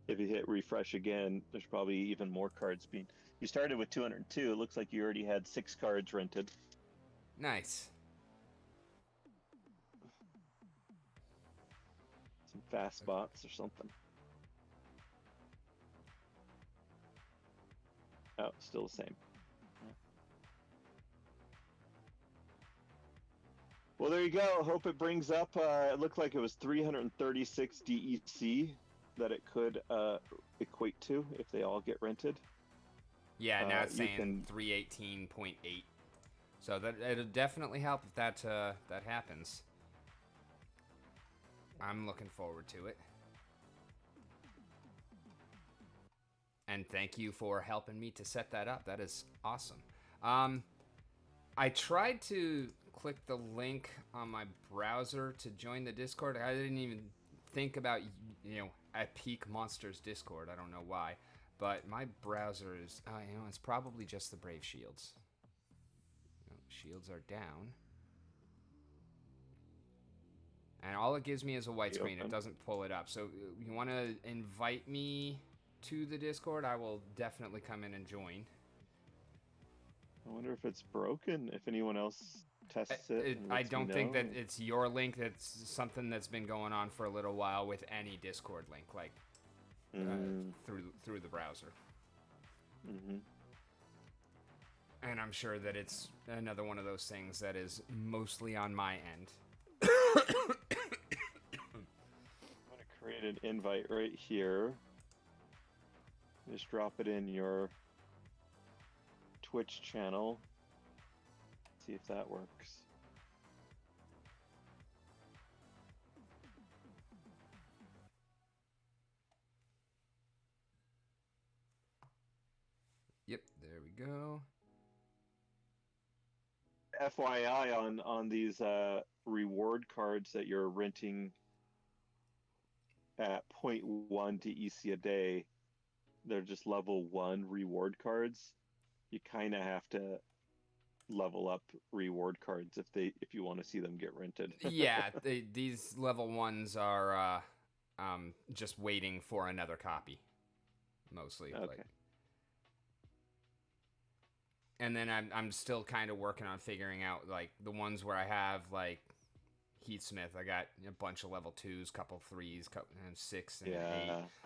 If you hit refresh again, there's probably even more cards being. You started with 202. It looks like you already had 6 cards rented.
Nice.
Some fast spots or something. Oh, still the same. Well, there you go. Hope it brings up. It looked like it was 336 DEC that it could equate to if they all get rented.
Yeah, now it's saying 318.8. So that it'll definitely help if that happens. I'm looking forward to it. And thank you for helping me to set that up. That is awesome. I tried to click the link on my browser to join the Discord. I didn't even think about, at Peak Monsters Discord. I don't know why. But my browser is, it's probably just the Brave Shields. Shields are down. And all it gives me is a white screen. It doesn't pull it up. So you want to invite me to the Discord? I will definitely come in and join.
I wonder if it's broken, if anyone else tests it.
I don't think that it's your link. That's something that's been going on for a little while with any Discord link, like through the browser.
Mm-hmm.
And I'm sure that it's another one of those things that is mostly on my end.
I'm going to create an invite right here. Just drop it in your Twitch channel. See if that works.
Yep, there we go.
FYI on these reward cards that you're renting at 0.1 to EC a day, they're just level 1 reward cards. You kind of have to level up reward cards if you want to see them get rented.
Yeah, these level 1s are just waiting for another copy, mostly.
Okay.
Like, and then I'm still kind of working on figuring out like the ones where I have like Heathsmith. I got a bunch of level 2s, couple 3s, and 6 and 8.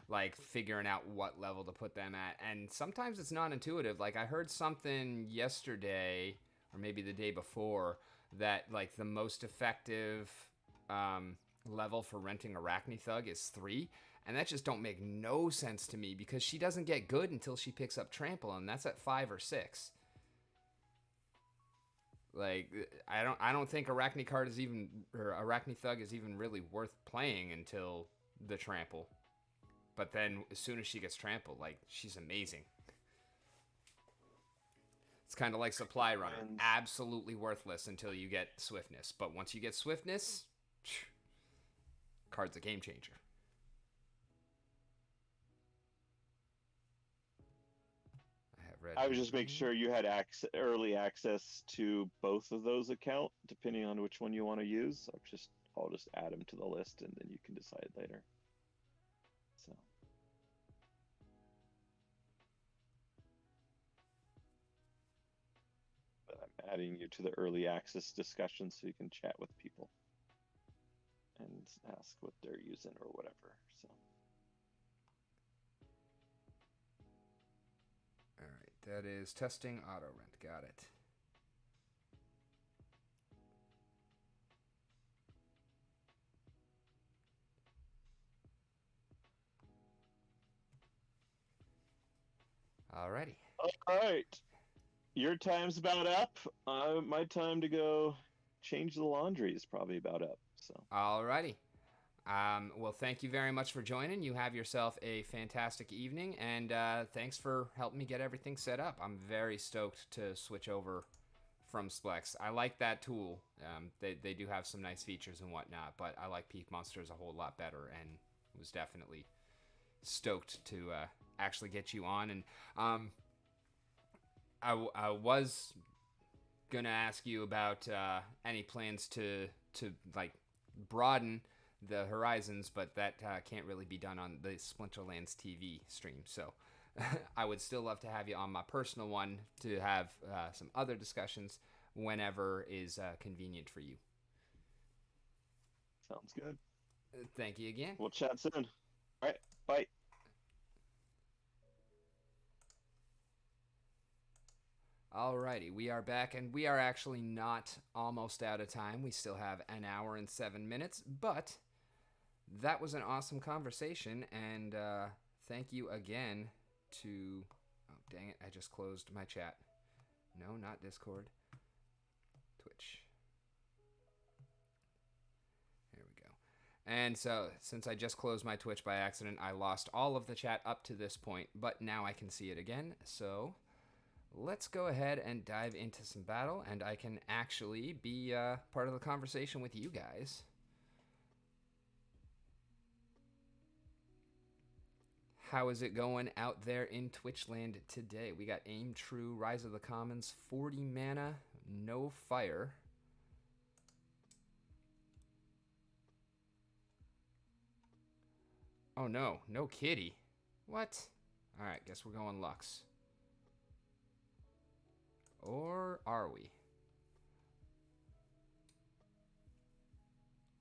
Like figuring out what level to put them at. And sometimes it's not intuitive. Like I heard something yesterday or maybe the day before that like the most effective level for renting Arachne Thug is 3. And that just don't make no sense to me because she doesn't get good until she picks up Trample, and that's at 5 or 6. Like I don't think Arachne Thug is even really worth playing until the Trample. But then as soon as she gets Trampled, like she's amazing. It's kind of like Supply Runner, absolutely worthless until you get Swiftness. But once you get Swiftness, card's a game changer.
I was just making sure you had early access to both of those accounts, depending on which one you want to use. I'll just add them to the list, and then you can decide later. So. But I'm adding you to the early access discussion so you can chat with people and ask what they're using or whatever. So.
That is testing auto rent. Got it. Alrighty.
All right. Your time's about up. My time to go change the laundry is probably about up. So.
Alrighty. Well, thank you very much for joining. You have yourself a fantastic evening, and thanks for helping me get everything set up. I'm very stoked to switch over from Splex. I like that tool. They do have some nice features and whatnot, but I like Peak Monsters a whole lot better, and was definitely stoked to actually get you on. And I was gonna ask you about any plans to like broaden the horizons, but that can't really be done on the Splinterlands TV stream. So I would still love to have you on my personal one to have some other discussions whenever is convenient for you.
Sounds good.
Thank you again.
We'll chat soon. All right. Bye.
Alrighty, we are back, and we are actually not almost out of time. We still have an hour and 7 minutes, but that was an awesome conversation, and thank you again to... Oh, dang it, I just closed my chat. No, not Discord. Twitch. There we go. And so, since I just closed my Twitch by accident, I lost all of the chat up to this point, but now I can see it again, so... Let's go ahead and dive into some battle, and I can actually be part of the conversation with you guys. How is it going out there in Twitchland today? We got Aim True, Rise of the Commons, 40 mana, no fire. Oh no, no kitty. What? Alright, guess we're going Lux. Or are we?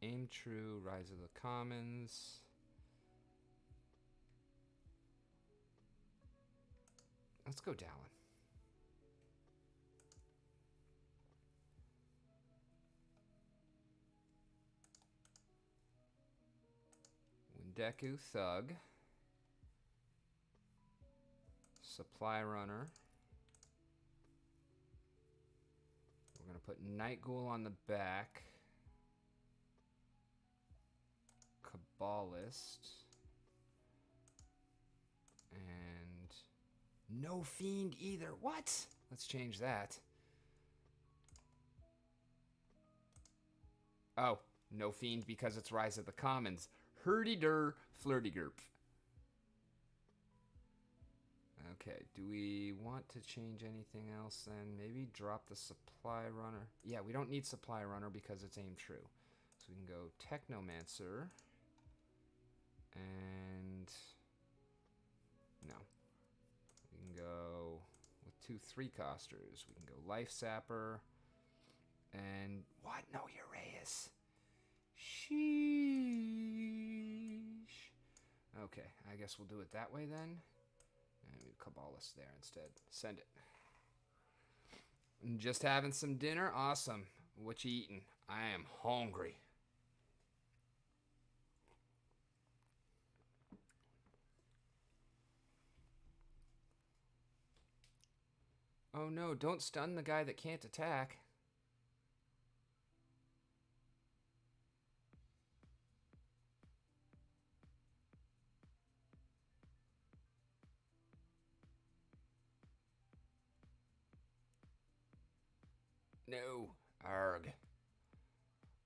Aim True, Rise of the Commons. Let's go Dallin. Deku Thug. Supply Runner. We're going to put Night Ghoul on the back. Kabbalist. And no Fiend either. What? Let's change that. Oh, no Fiend because it's Rise of the Commons. Hurdy-dur, flirty-gurp. Okay, do we want to change anything else then? Maybe drop the Supply Runner. Yeah, we don't need Supply Runner because it's aim true. So we can go Technomancer. And no. We can go with 2 3-costers. We can go Life Sapper. And what? No Uraeus. Sheesh. Okay, I guess we'll do it that way then. And we Kabbalist there instead. Send it. Just having some dinner? Awesome. What you eating? I am hungry. Oh no, don't stun the guy that can't attack. No. Arg.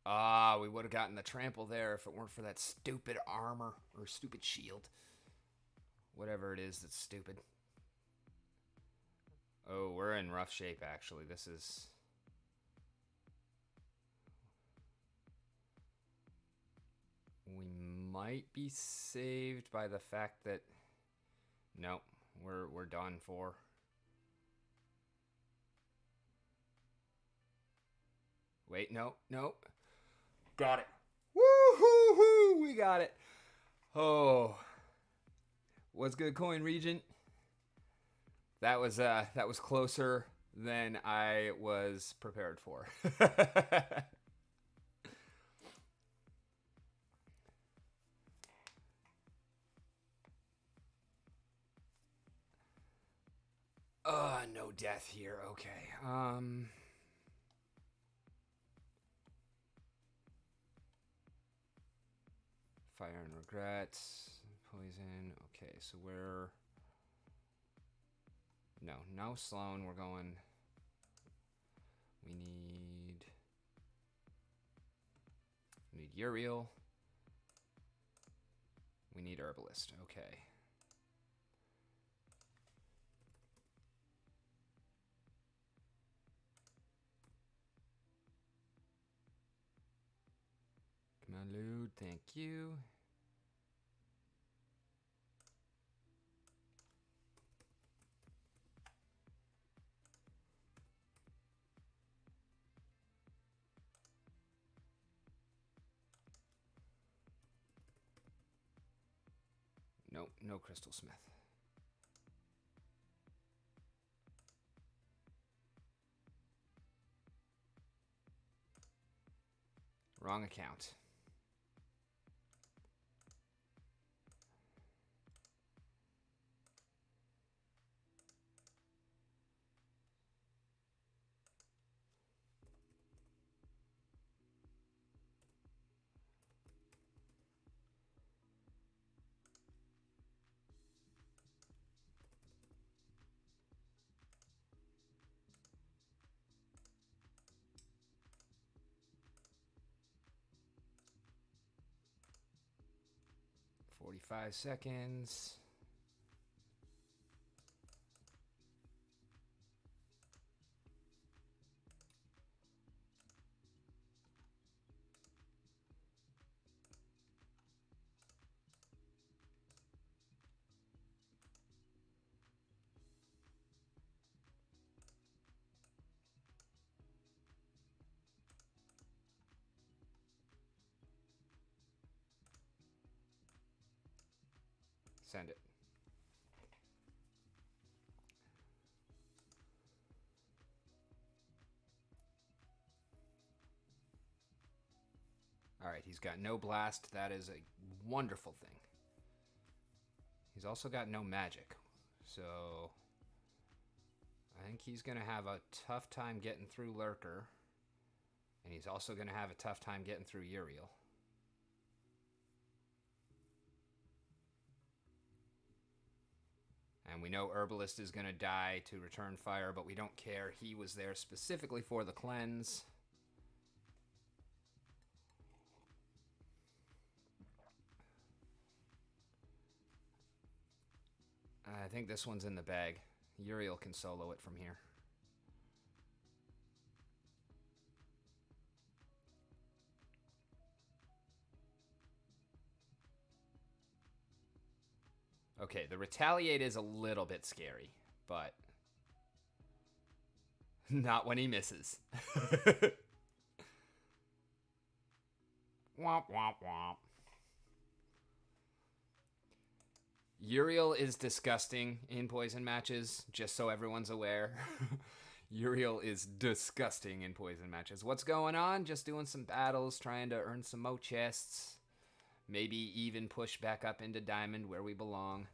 Ah, we would have gotten the trample there if it weren't for that stupid armor or stupid shield. Whatever it is that's stupid. Oh, we're in rough shape, actually. This is... We might be saved by the fact that... Nope, we're done for. Wait, no. Got it. Woo-hoo-hoo! We got it. Oh. What's good, Coin Regent? That was closer than I was prepared for. No death here. Okay. Fire and Regrets. Poison. Okay, so we're... No Sloan. We're going... We need Uriel. We need Herbalist. Okay. Come on, Lude. Thank you. No Crystal Smith. Wrong account. $45 seconds. Send it. All right, he's got no blast. That is a wonderful thing. He's also got no magic. So I think he's going to have a tough time getting through Lurker. And he's also going to have a tough time getting through Uriel. And we know Herbalist is going to die to return fire, but we don't care. He was there specifically for the cleanse. I think this one's in the bag. Uriel can solo it from here. Okay, the Retaliate is a little bit scary, but not when he misses. Womp, womp, womp. Uriel is disgusting in poison matches, just so everyone's aware. Uriel is disgusting in poison matches. What's going on? Just doing some battles, trying to earn some mo chests. Maybe even push back up into Diamond where we belong.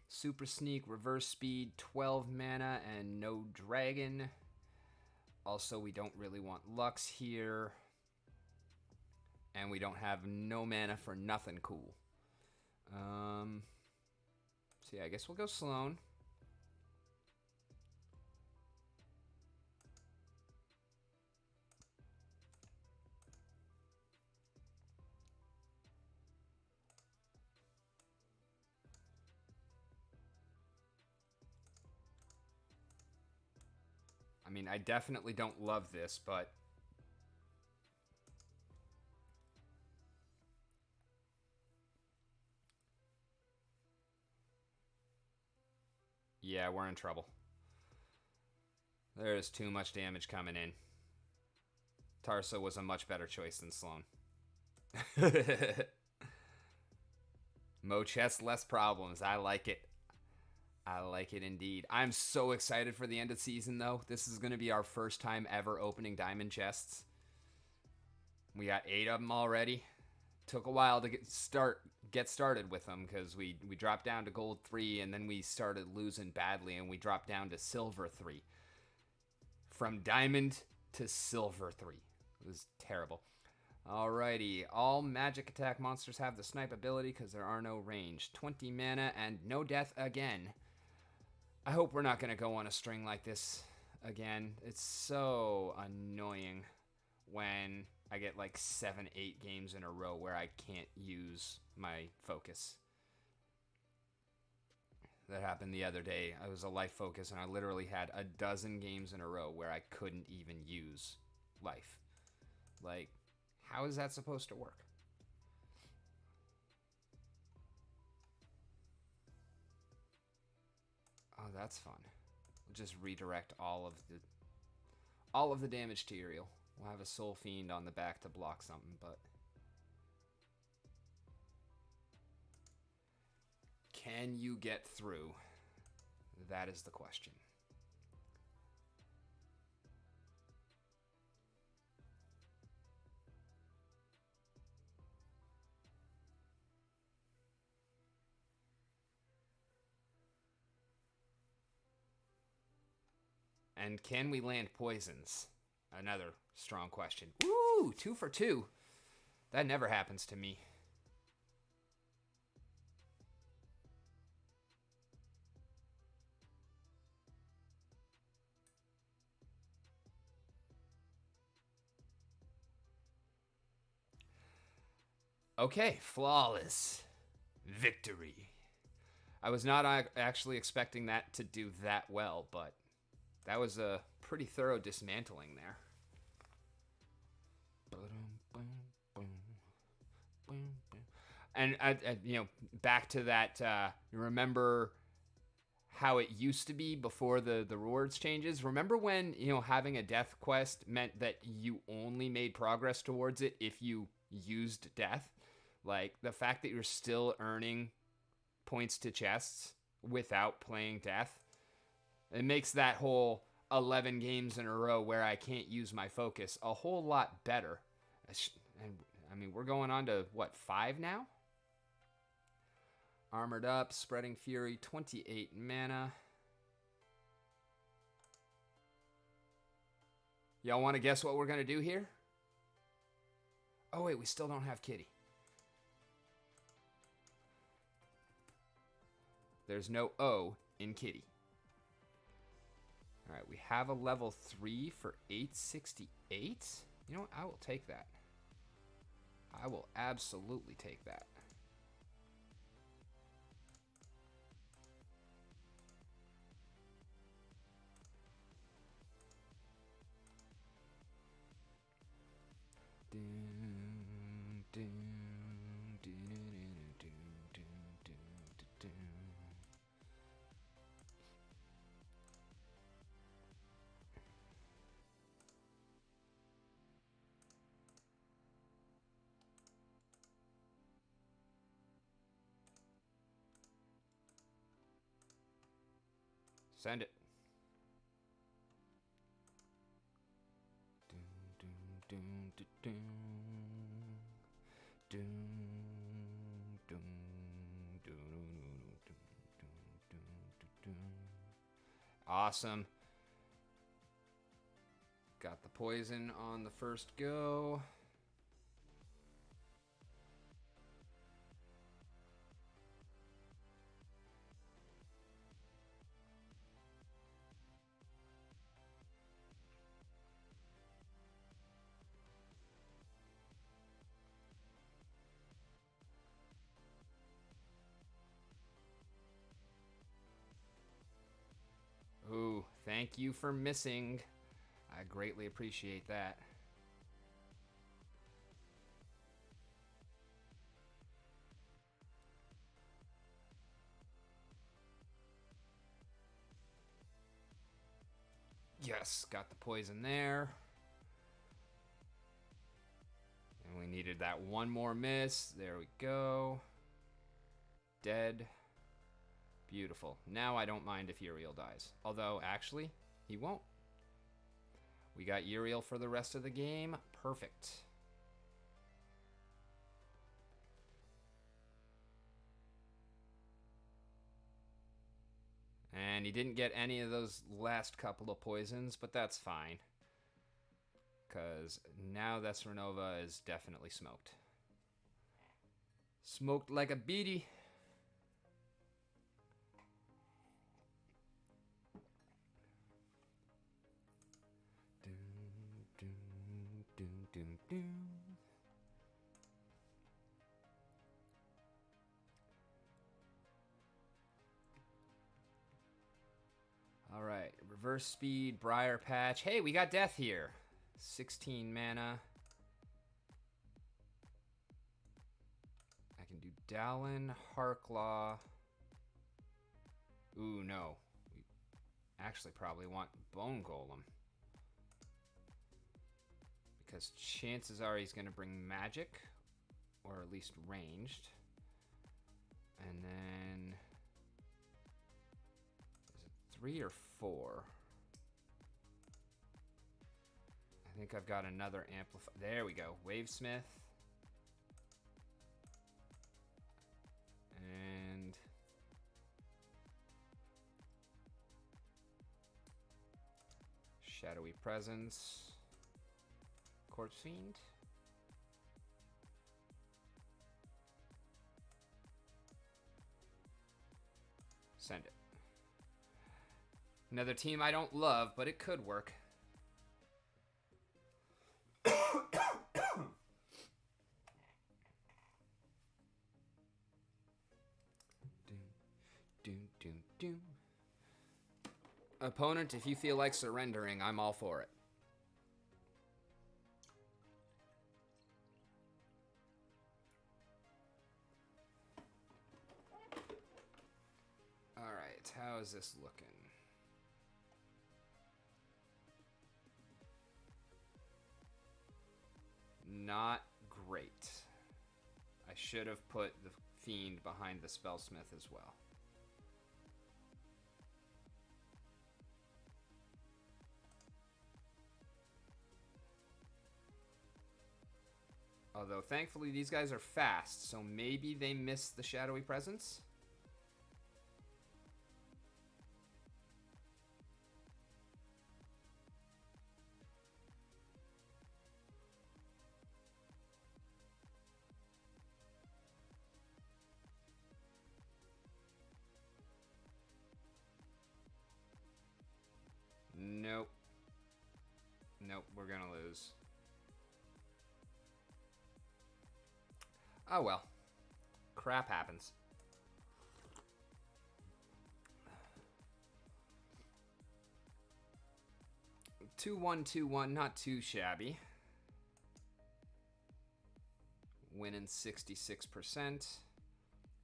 Super Sneak, Reverse Speed, 12 mana, and no Dragon. Also, we don't really want Lux here. And we don't have no mana for nothing cool. So yeah, I guess we'll go Sloan. I mean, I definitely don't love this, but yeah, we're in trouble. There's too much damage coming in. Tarsa was a much better choice than Sloan. Mo chest, less problems. I like it. I like it indeed. I'm so excited for the end of the season, though. This is going to be our first time ever opening diamond chests. We got 8 of them already. Took a while to get started with them because we dropped down to gold 3 and then we started losing badly and we dropped down to silver 3. From diamond to silver 3. It was terrible. Alrighty, all magic attack monsters have the snipe ability because there are no range. 20 mana and no death again. I hope we're not going to go on a string like this again. It's so annoying when I get like 7, 8 games in a row where I can't use my focus. That happened the other day. I was a life focus and I literally had a dozen games in a row where I couldn't even use life. Like, how is that supposed to work? Oh, that's fun. We'll just redirect all of the damage to Uriel. We'll have a Soul Fiend on the back to block something, but can you get through? That is the question. And can we land poisons? Another strong question. Ooh, 2 for 2. That never happens to me. Okay, flawless victory. I was not actually expecting that to do that well, but that was a pretty thorough dismantling there. And back to that. You remember how it used to be before the rewards changes? Remember when having a death quest meant that you only made progress towards it if you used death? Like the fact that you're still earning points to chests without playing death, it makes that whole 11 games in a row where I can't use my focus a whole lot better. And I mean, we're going on to what, 5 now? Armored up, Spreading Fury, 28 mana. Y'all want to guess what we're going to do here? Oh, wait, we still don't have Kitty. There's no O in Kitty. All right, we have a level 3 for 868. You know what? I will take that. I will absolutely take that. Send it. Awesome. Got the poison on the first go. Ooh, thank you for missing. I greatly appreciate that. Yes, got the poison there. And we needed that one more miss. There we go. Dead. Beautiful. Now I don't mind if Uriel dies. Although, actually, he won't. We got Uriel for the rest of the game. Perfect. And he didn't get any of those last couple of poisons, but that's fine. Because now this Renova is definitely smoked. Smoked like a beady. All right, reverse speed, Briar Patch. Hey, we got death here. 16 mana. I can do Dallin, Harklaw. Ooh, no. We actually probably want Bone Golem. Because chances are he's going to bring magic, or at least ranged. And then... is it 3 or 4? I think I've got another amplify. There we go. Wavesmith. And... Shadowy Presence. Corpse Fiend. Send it. Another team I don't love, but it could work. Opponent, if you feel like surrendering, I'm all for it. Alright, how is this looking? Not great. I should have put the Fiend behind the Spellsmith as well. Although, thankfully, these guys are fast, so maybe they miss the Shadowy Presence. we're gonna lose. Oh well. Crap happens. 2-1-2-1, not too shabby. Winning 66%.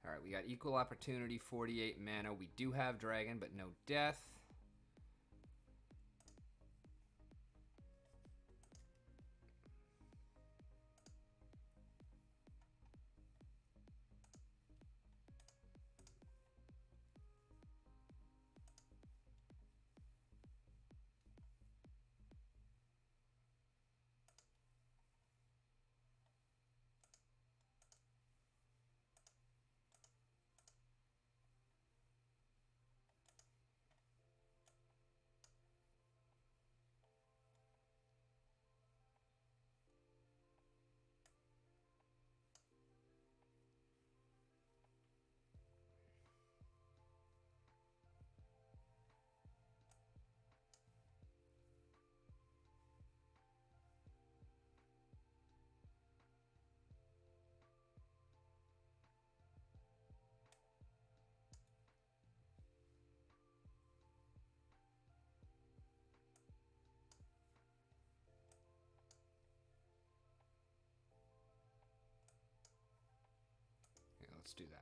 Alright, we got equal opportunity, 48 mana. We do have dragon, but no death. Yeah, let's do that.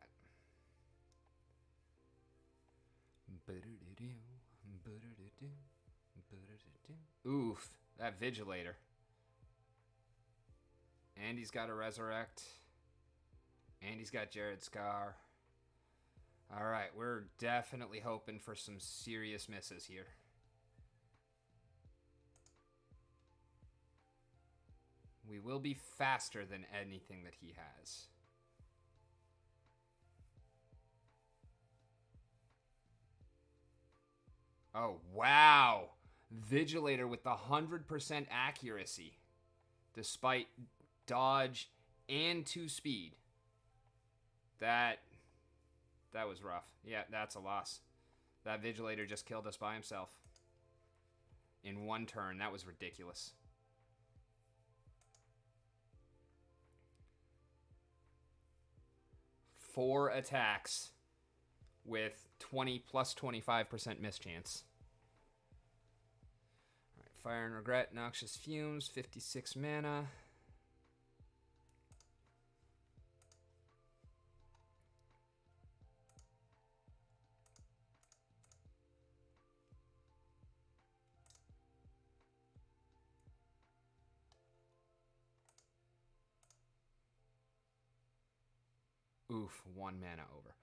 Oof, that Vigilator. And he's got a Resurrect. And he's got Jared Scar. Alright, we're definitely hoping for some serious misses here. We will be faster than anything that he has. Oh, wow. Vigilator with the 100% accuracy. Despite dodge and 2 speed. That was rough. Yeah, that's a loss. That Vigilator just killed us by himself. In 1 turn. That was ridiculous. Four attacks with 20 plus 25% mischance. Alright, Fire and Regret, Noxious Fumes, 56 mana. Oof, 1 mana over.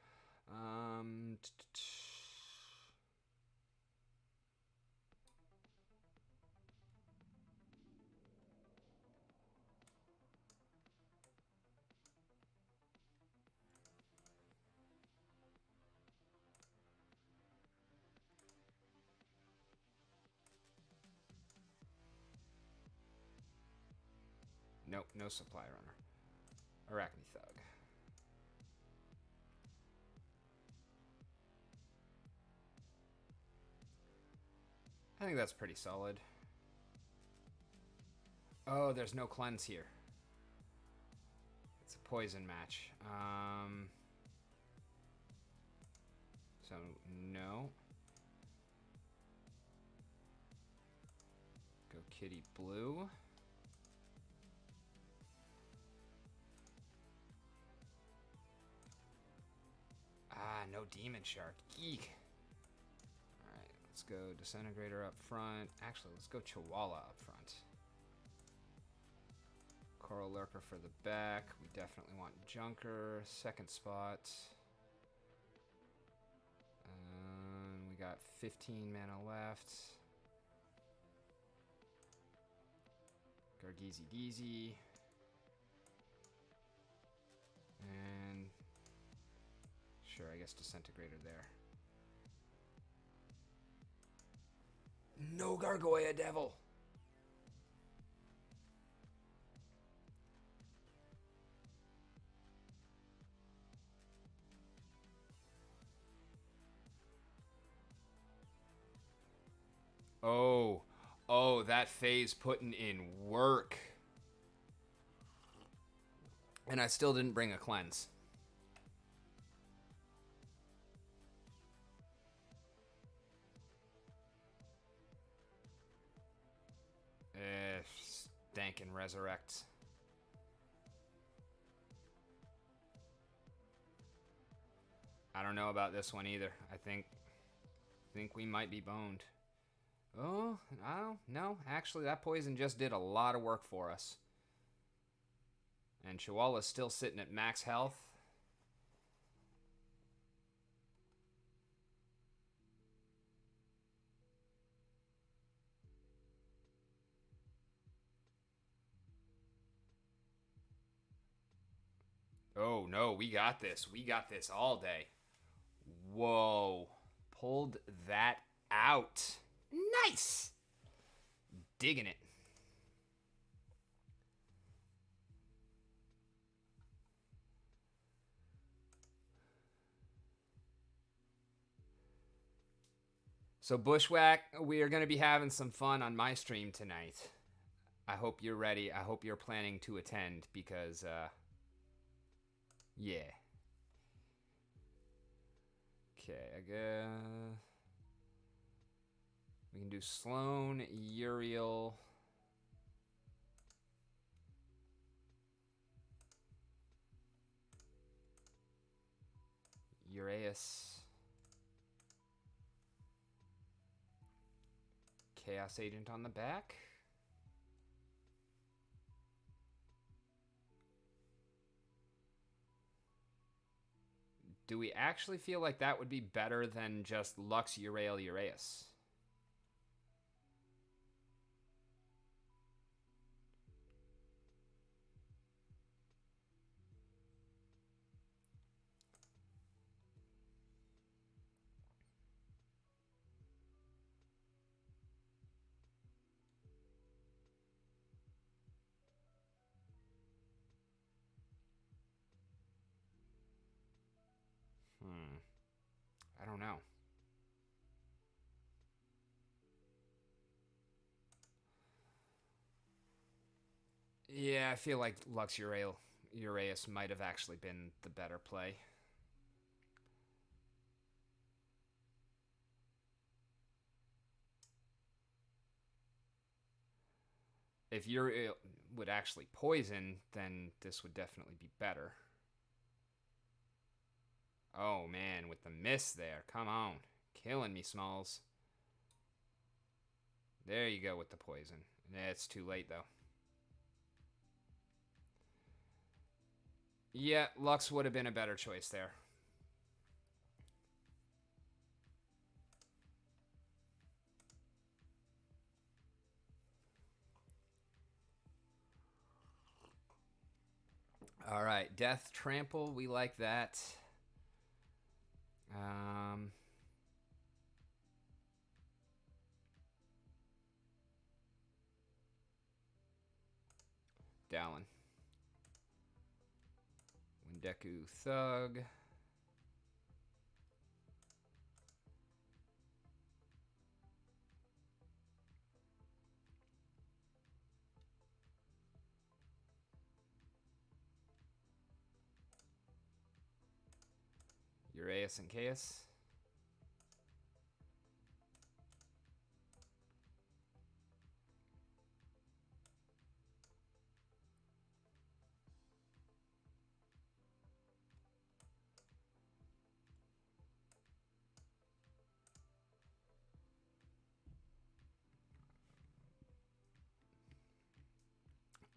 Nope, no Supply Runner. Arachne Thug. I think that's pretty solid. Oh, there's no cleanse here. It's a poison match. So, no. Go Kitty Blue. Ah, no Demon Shark. Eek. Alright, let's go Disintegrator up front. Actually, let's go Chihuahua up front. Coral Lurker for the back. We definitely want Junker. Second spot. We got 15 mana left. Gargeezy Geezy. And sure, I guess Disintegrator there. No Gargoyle Devil! Oh, Oh, that phase putting in work. And I still didn't bring a cleanse. Stank and resurrect. I don't know about this one either. I think we might be boned. Oh, I don't know. Actually, that poison just did a lot of work for us. And Chihuahua's still sitting at max health. Oh, no, we got this. We got this all day. Whoa. Pulled that out. Nice. Digging it. So, Bushwhack, we are going to be having some fun on my stream tonight. I hope you're ready. I hope you're planning to attend because, yeah. Okay, I guess we can do Sloan, Uriel. Uraeus. Chaos Agent on the back. Do we actually feel like that would be better than just Lux Urael Uraeus? I don't know. Yeah, I feel like Lux Urael Uraeus might have actually been the better play. If Uriel would actually poison, then this would definitely be better. Oh man, with the miss there. Come on. Killing me, Smalls. There you go with the poison. It's too late though. Yeah, Lux would have been a better choice there. All right, Death Trample. We like that. Dallin. Windeku Thug. Uraeus and Chaos.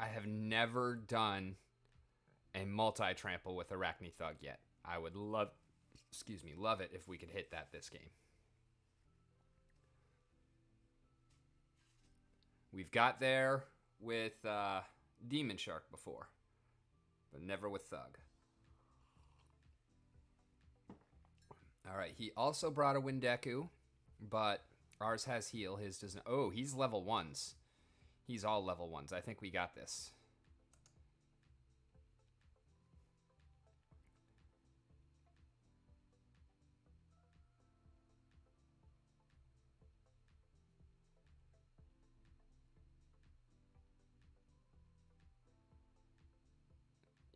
I have never done a multi-trample with Arachne Thug yet. I would love it if we could hit that this game. We've got there with Demon Shark before, but never with Thug. All right, he also brought a Windeku, but ours has heal. His doesn't. Oh, he's level 1s. He's all level 1s. I think we got this.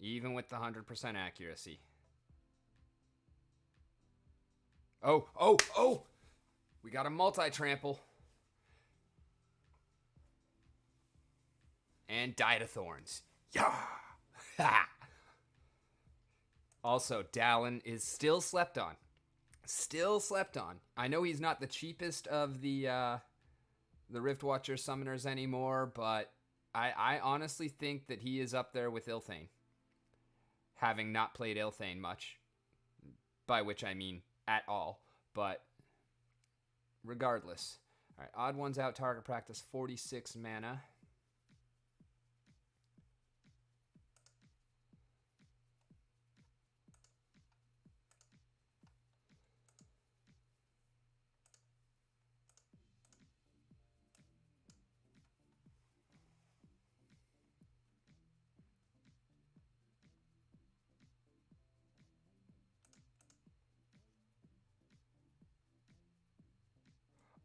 Even with the 100% accuracy. Oh, oh, oh! We got a multi-trample. And died of thorns. Yeah! Ha! Also, Dallin is still slept on. Still slept on. I know he's not the cheapest of the Riftwatcher summoners anymore, but I honestly think that he is up there with Ilthane. Having not played Ilthane much, by which I mean at all, but regardless. All right, odd ones out, target practice 46 mana.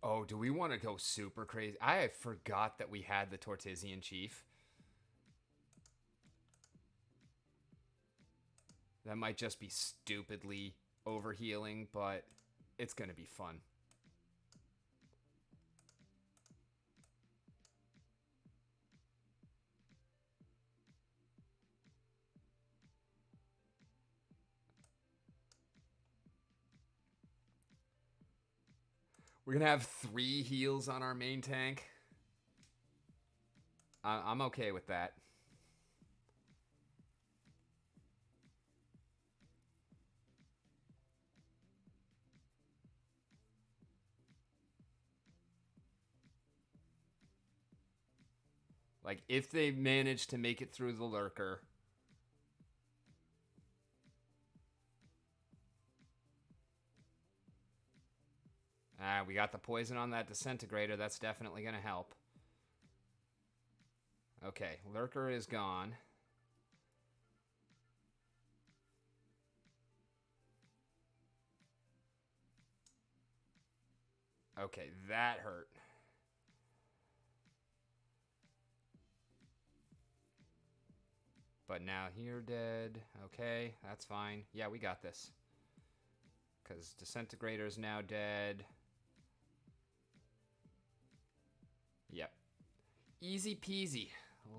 Oh, do we want to go super crazy? I forgot that we had the Tortesian Chief. That might just be stupidly overhealing, but it's going to be fun. We're going to have 3 heals on our main tank. I'm okay with that. Like, if they manage to make it through the Lurker. We got the poison on that Disintegrator. That's definitely going to help. Okay, Lurker is gone. Okay, that hurt. But now here dead. Okay, that's fine. Yeah, we got this. Because Disintegrator is now dead. Yep. Easy peasy.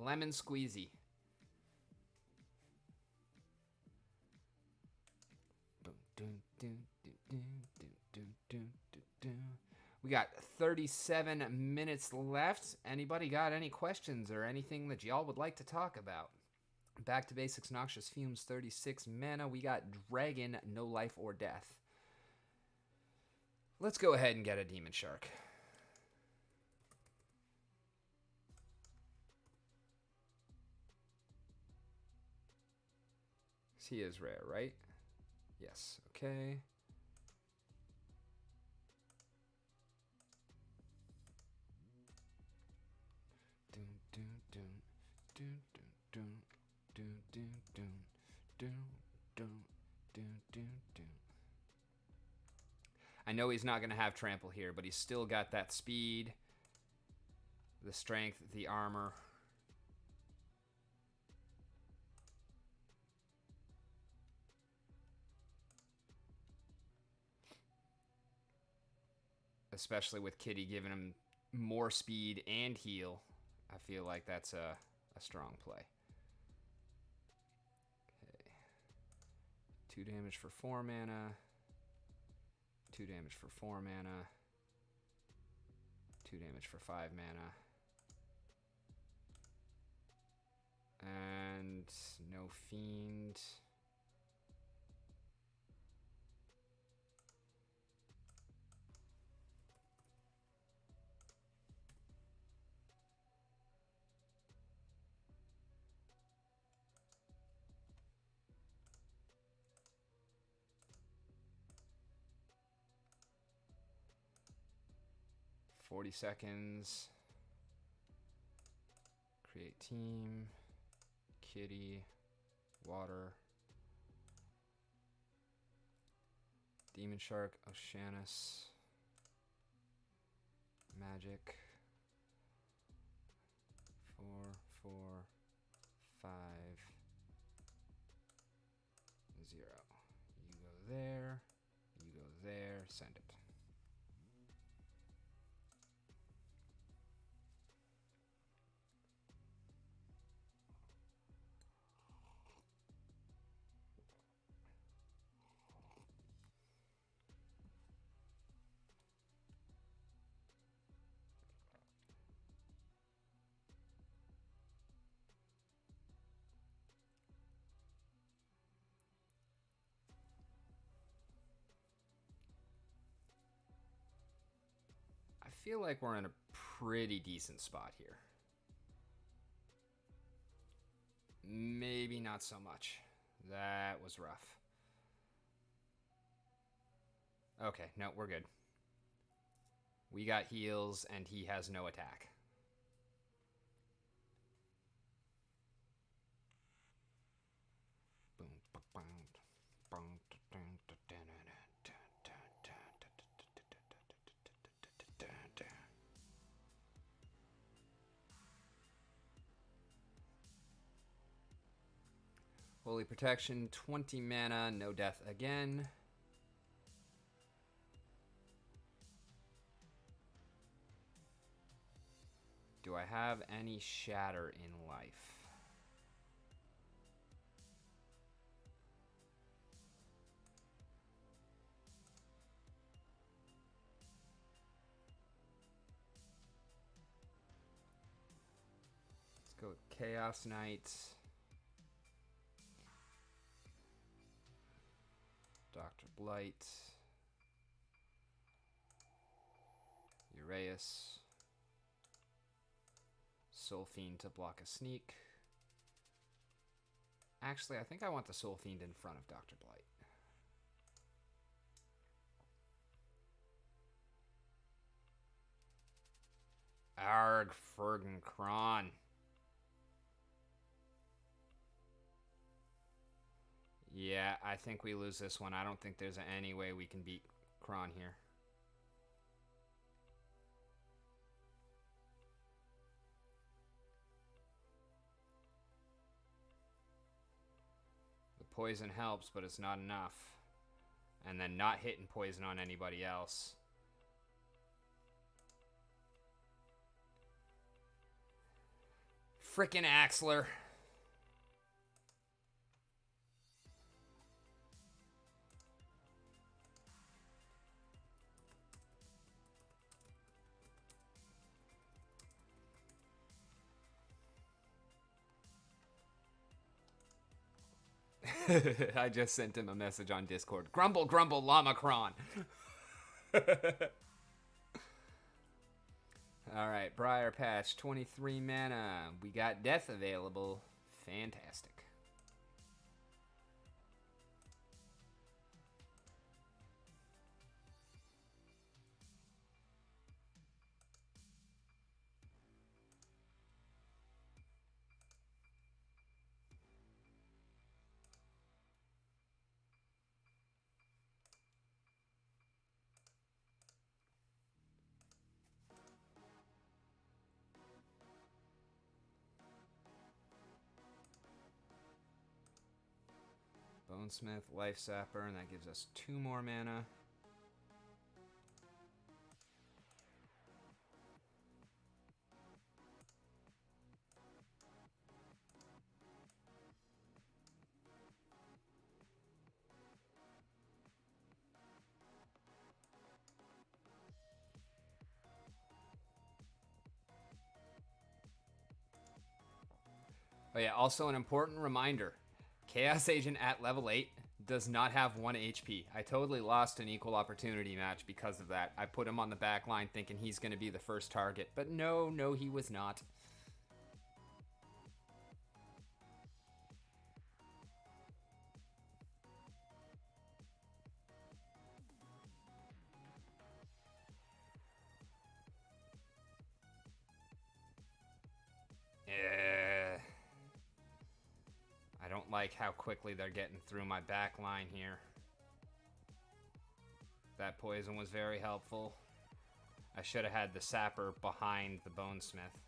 Lemon squeezy. We got 37 minutes left. Anybody got any questions or anything that y'all would like to talk about? Back to basics, Noxious Fumes, 36 mana. We got Dragon, no life or death. Let's go ahead and get a Demon Shark. He is rare, right? Yes, okay. I know he's not going to have trample here, but he's still got that speed, the strength, the armor. Especially with Kitty giving him more speed and heal. I feel like that's a strong play. Okay. 2 damage for 4 mana. 2 damage for 4 mana. 2 damage for 5 mana. And no Fiend. $40 seconds. Create team. Kitty. Water. Demon Shark. Oceanus. Magic. 4, 4, 5. there. You go there. Send it. I feel like we're in a pretty decent spot here. Maybe not so much. That was rough. Okay, no, we're good. We got heals, and he has no attack. Holy Protection, 20 mana, no death again. Do I have any Shatter in life? Let's go with Chaos Knight. Dr. Blight. Uraeus. Soul Fiend to block a sneak. Actually, I think I want the Soul Fiend in front of Dr. Blight. Arg, Fergen Kron. Yeah, I think we lose this one. I don't think there's any way we can beat Kron here. The poison helps, but it's not enough. And then not hitting poison on anybody else. Frickin' Axler. I just sent him a message on Discord. Grumble, grumble, Lamacron. Alright, Briar Patch, 23 mana. We got Death available. Fantastic. Bonesmith, Life Sapper, and that gives us 2 more mana. Oh yeah, also an important reminder. Chaos Agent at level 8 does not have 1 HP. I totally lost an equal opportunity match because of that. I put him on the back line thinking he's going to be the first target, but no, he was not. I don't like how quickly they're getting through my back line here. That poison was very helpful. I should have had the Sapper behind the Bonesmith.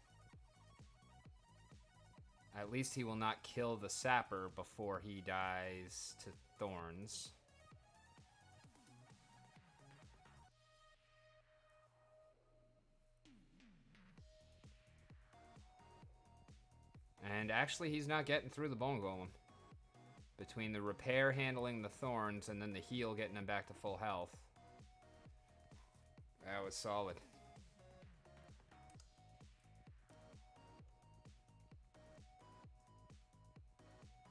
At least he will not kill the Sapper before he dies to Thorns. And actually, he's not getting through the Bone Golem. Between the repair handling the thorns and then the heal getting him back to full health. That was solid.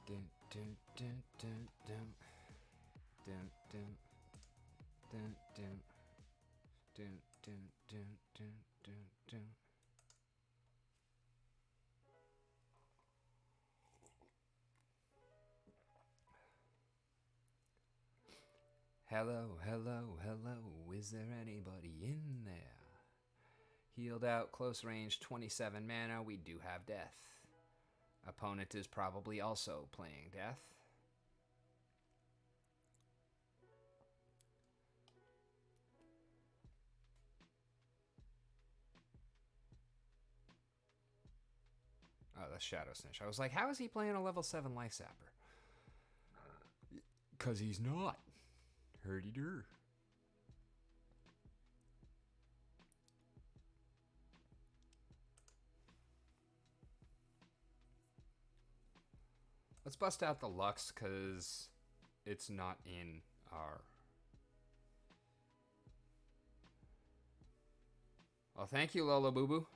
Dun, dun, dun, dun, dun. Dun, dun, dun, dun. Dun, dun, dun, dun, dun, dun. Hello, hello, hello, is there anybody in there? Healed out, close range, 27 mana, we do have death. Opponent is probably also playing death. Oh, that's Shadow Snitch. I was like, how is he playing a level 7 Life Sapper? Because he's not. Herdy-dur. Let's bust out the Lux, because it's not in our... Well, thank you, Lola Boo Boo.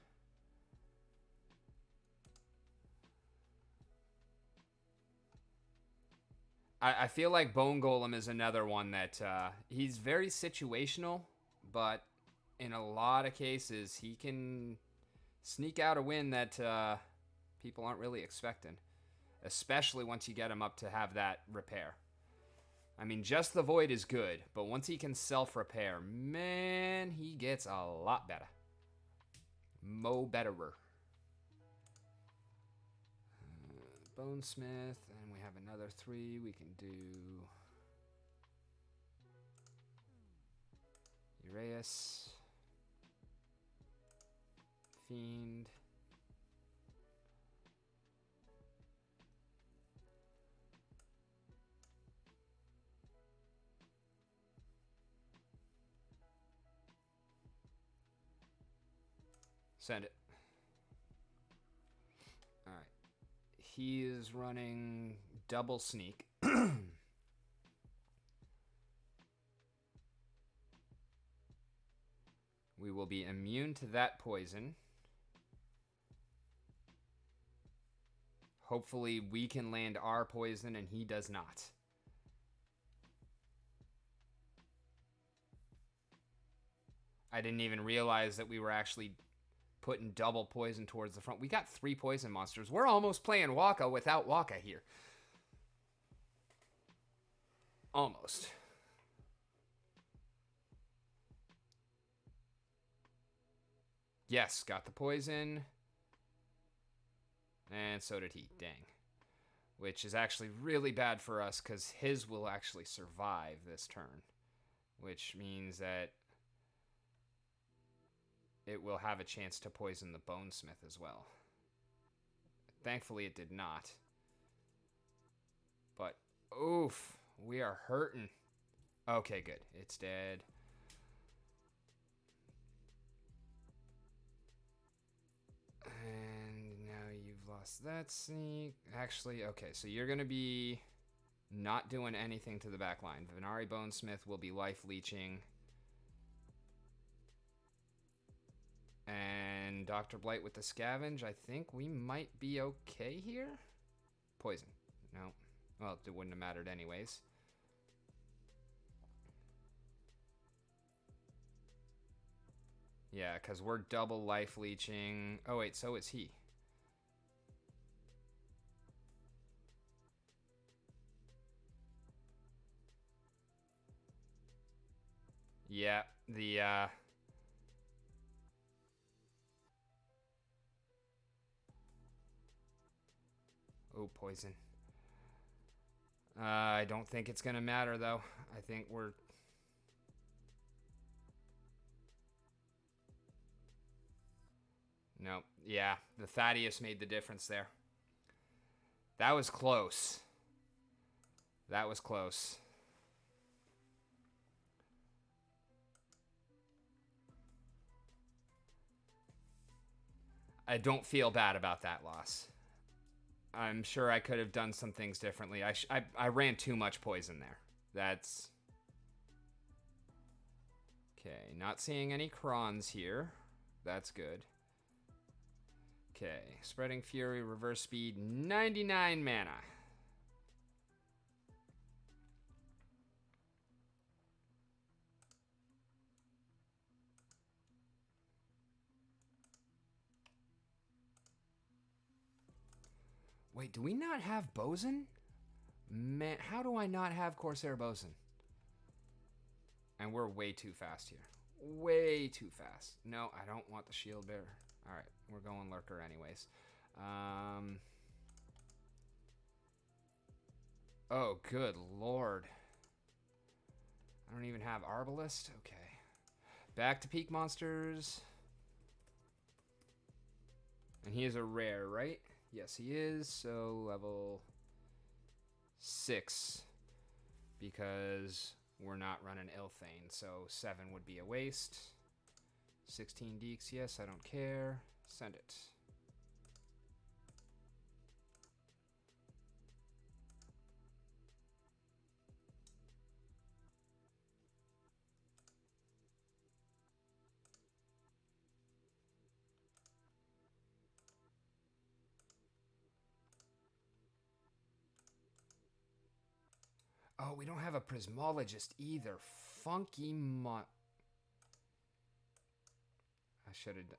I feel like Bone Golem is another one that he's very situational, but in a lot of cases, he can sneak out a win that people aren't really expecting, especially once you get him up to have that repair. I mean, just the Void is good, but once he can self-repair, man, he gets a lot better. Mo betterer. Bonesmith, and we have another 3 we can do. Uraeus. Fiend. Send it. Alright. He is running double sneak. We will be immune to that poison. Hopefully we can land our poison and he does not. I didn't even realize that we were actually putting double poison towards the front. We got 3 poison monsters. We're almost playing Waka without Waka here. Almost. Yes, got the poison. And so did he. Dang. Which is actually really bad for us because his will actually survive this turn. Which means that it will have a chance to poison the Bonesmith as well. Thankfully, it did not. But, oof, we are hurting. Okay, good. It's dead. And now you've lost that sneak. Actually, okay, so you're going to be not doing anything to the back line. Venari Bonesmith will be life leeching. And Dr. Blight with the Scavenge, I think we might be okay here. Poison. No. Well, it wouldn't have mattered anyways. Yeah, because we're double life leeching. Oh, wait, so is he. Yeah, the, oh, poison. I don't think it's going to matter, though. I think we're... No, yeah, the Thaddeus made the difference there. That was close. That was close. I don't feel bad about that loss. I'm sure I could have done some things differently. I ran too much poison there. That's... Okay, not seeing any Krons here. That's good. Okay, Spreading Fury, reverse speed, 99 mana. Wait, do we not have Bosun? Man, how do I not have Corsair Bosun? And we're way too fast here. Way too fast. No, I don't want the shield bearer. Alright, we're going Lurker anyways. Oh, good lord. I don't even have Arbalist? Okay. Back to Peak Monsters. And he is a rare, right? Yes, he is. So, level 6. Because we're not running Ilthane. So, 7 would be a waste. 16 deeks, yes, I don't care. Send it. Oh, we don't have a Prismologist either. Funky I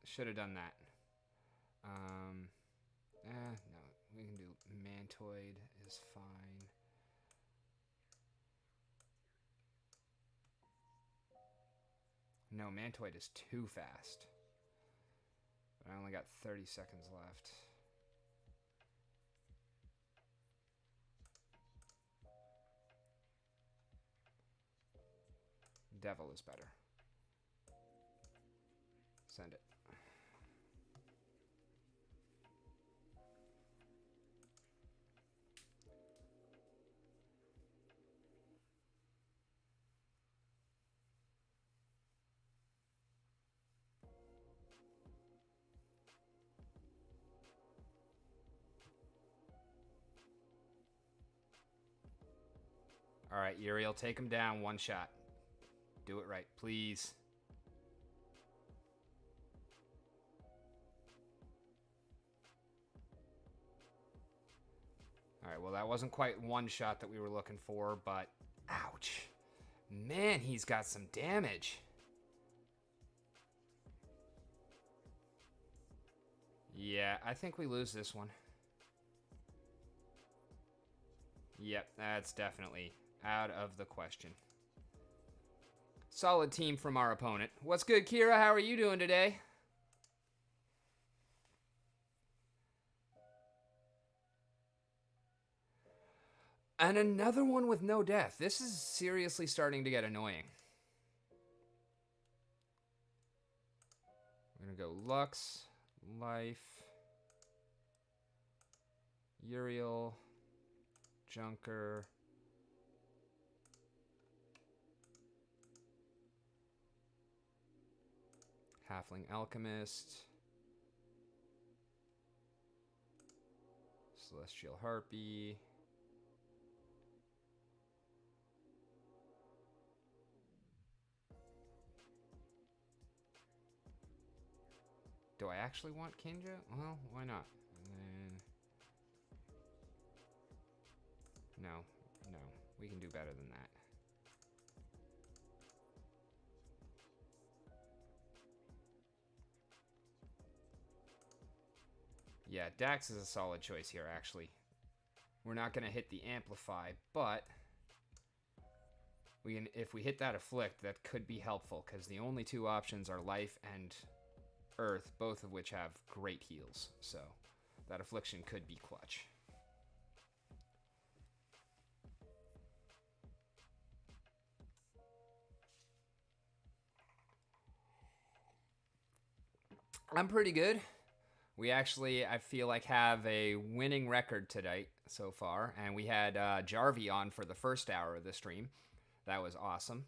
should have done that. No, we can do Mantoid is fine. No, Mantoid is too fast. But I only got 30 seconds left. Devil is better. Send it. All right, Uriel, take him down one shot. Do it right, please. All right, well, that wasn't quite one shot that we were looking for, but ouch. Man, he's got some damage. Yeah, I think we lose this one. Yep, that's definitely out of the question. Solid team from our opponent. What's good, Kira? How are you doing today? And another one with no death. This is seriously starting to get annoying. We're going to go Lux, Life, Uriel, Junker, Halfling Alchemist, Celestial Harpy, do I actually want Kinja? Well, why not? And then... No, we can do better than that. Yeah, Dax is a solid choice here, actually. We're not going to hit the Amplify, but we can, if we hit that Afflict, that could be helpful, because the only two options are Life and Earth, both of which have great heals. So that Affliction could be clutch. I'm pretty good. We actually, I feel like, have a winning record tonight so far. And we had JARVIE on for the first hour of the stream. That was awesome.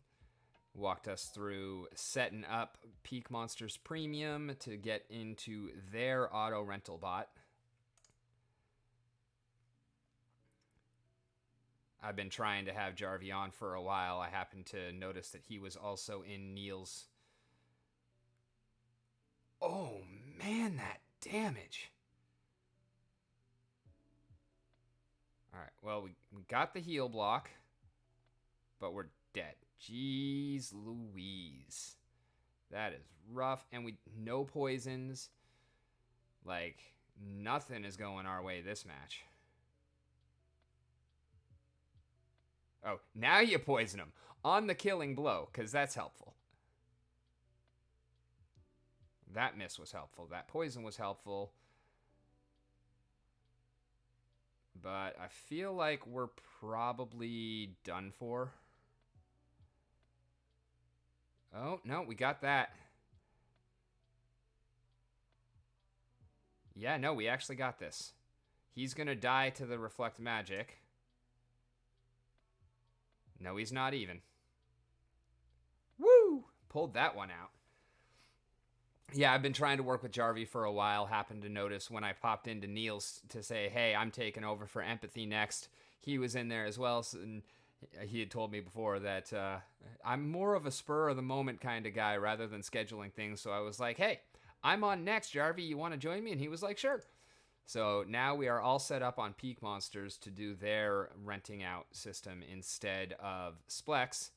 Walked us through setting up Peak Monsters Premium to get into their auto rental bot. I've been trying to have Jarvie on for a while. I happened to notice that he was also in Neil's. Oh man, that damage. Alright, well, we got the heal block, but we're dead. Jeez Louise. That is rough. And we no poisons. Like, nothing is going our way this match. Oh, now you poison him on the killing blow, because that's helpful. That miss was helpful. That poison was helpful. But I feel like we're probably done for. Oh, no, we got that. Yeah, no, we actually got this. He's going to die to the reflect magic. No, he's not even. Woo! Pulled that one out. Yeah, I've been trying to work with Jarvie for a while. Happened to notice when I popped into Neil's to say, hey, I'm taking over for Empathy next. He was in there as well, and he had told me before that I'm more of a spur of the moment kind of guy rather than scheduling things. So I was like, hey, I'm on next, Jarvie. You want to join me? And he was like, sure. So now we are all set up on Peak Monsters to do their renting out system instead of Splex.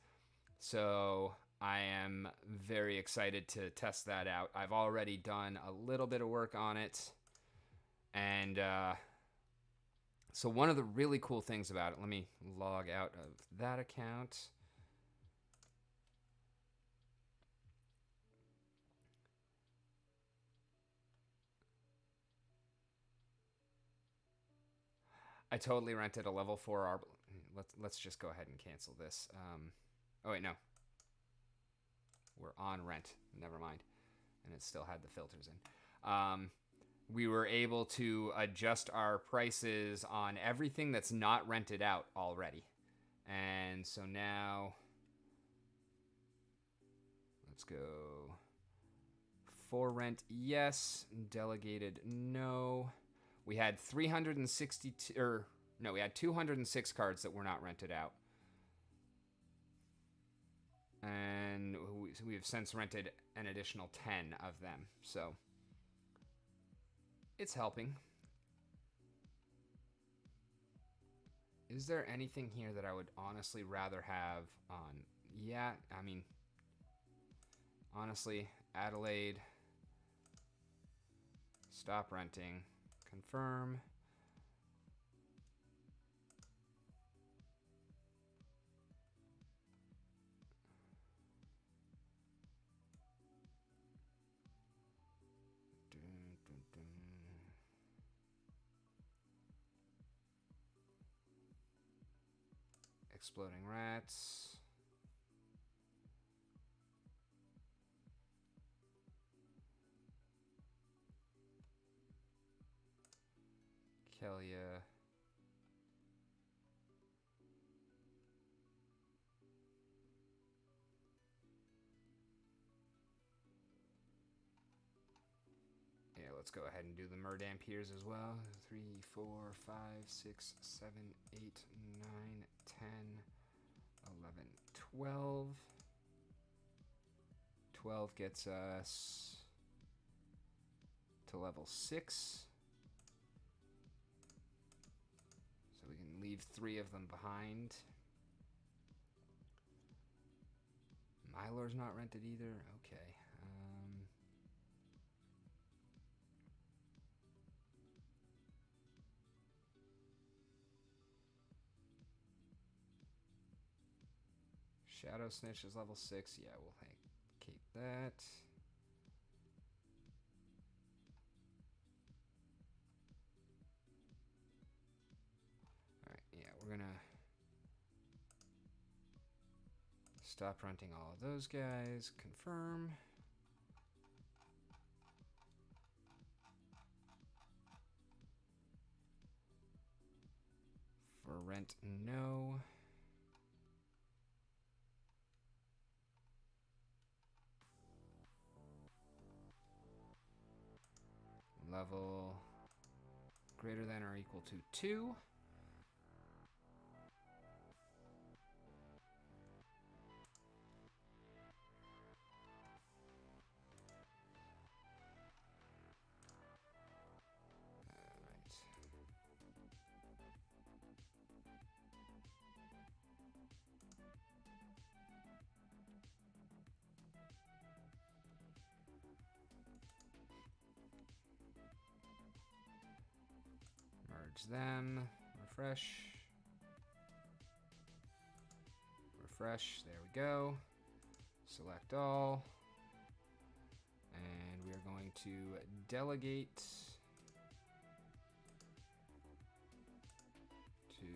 So I am very excited to test that out. I've already done a little bit of work on it. And so one of the really cool things about it, let me log out of that account. I totally rented a level 4 Arbor. Let's just go ahead and cancel this. Oh wait, no. We're on rent. Never mind. And it still had the filters in. We were able to adjust our prices on everything that's not rented out already. And so now, let's go. For rent, yes. Delegated, no. We had 362, or no, we had 206 cards that were not rented out. And we have since rented an additional 10 of them. So it's helping. Is there anything here that I would honestly rather have on? Yeah, I mean, honestly, Adelaide. Stop renting. Confirm. Exploding rats. Kelia. Yeah, let's go ahead and do the Murdampiers as well. 3, 4, 5, 6, 7, 8, 9, 10, 11, 12. 12 gets us to level 6. So we can leave 3 of them behind. Mylor's not rented either. Okay. Shadow Snitch is level 6. Yeah, we'll keep that. Alright, yeah, we're gonna stop renting all of those guys. Confirm. For rent, no. Level greater than or equal to 2. Merge them. Refresh. Refresh. There we go. Select all. And we are going to delegate to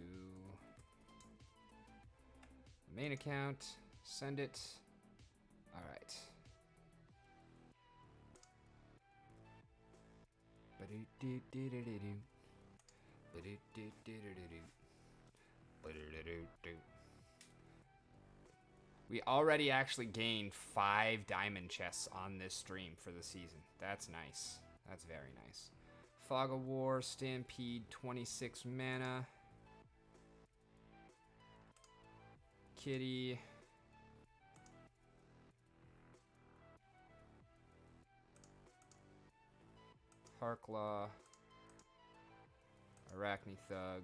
the main account. Send it. All right. We already actually gained 5 diamond chests on this stream for the season. That's nice. That's very nice. Fog of War, Stampede, 26 mana. Kitty. Harklaw. Arachne Thug.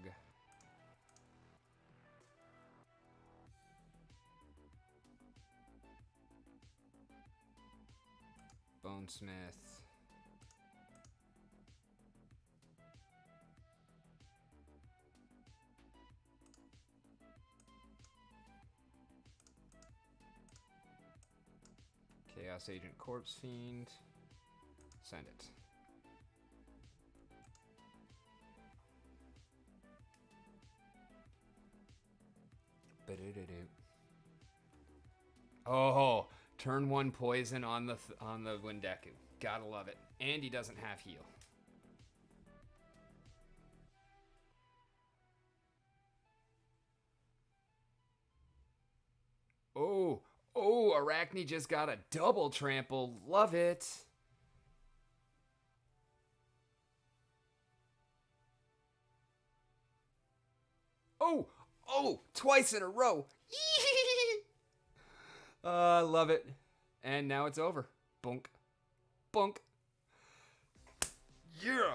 Bonesmith. Chaos Agent Corpse Fiend. Send it. Oh, turn 1 poison on the Windeku. Gotta love it. And he doesn't have heal. Oh, Arachne just got a double trample. Love it. Oh, twice in a row. I love it. And now it's over. Bunk. Bunk. Yeah.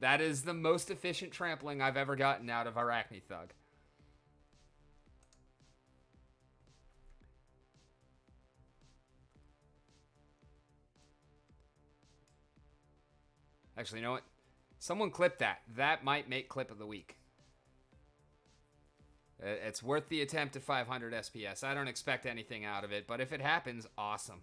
That is the most efficient trampling I've ever gotten out of Arachne Thug. Actually, you know what? Someone clip that. That might make clip of the week. It's worth the attempt at 500 SPS. I don't expect anything out of it, but if it happens, awesome.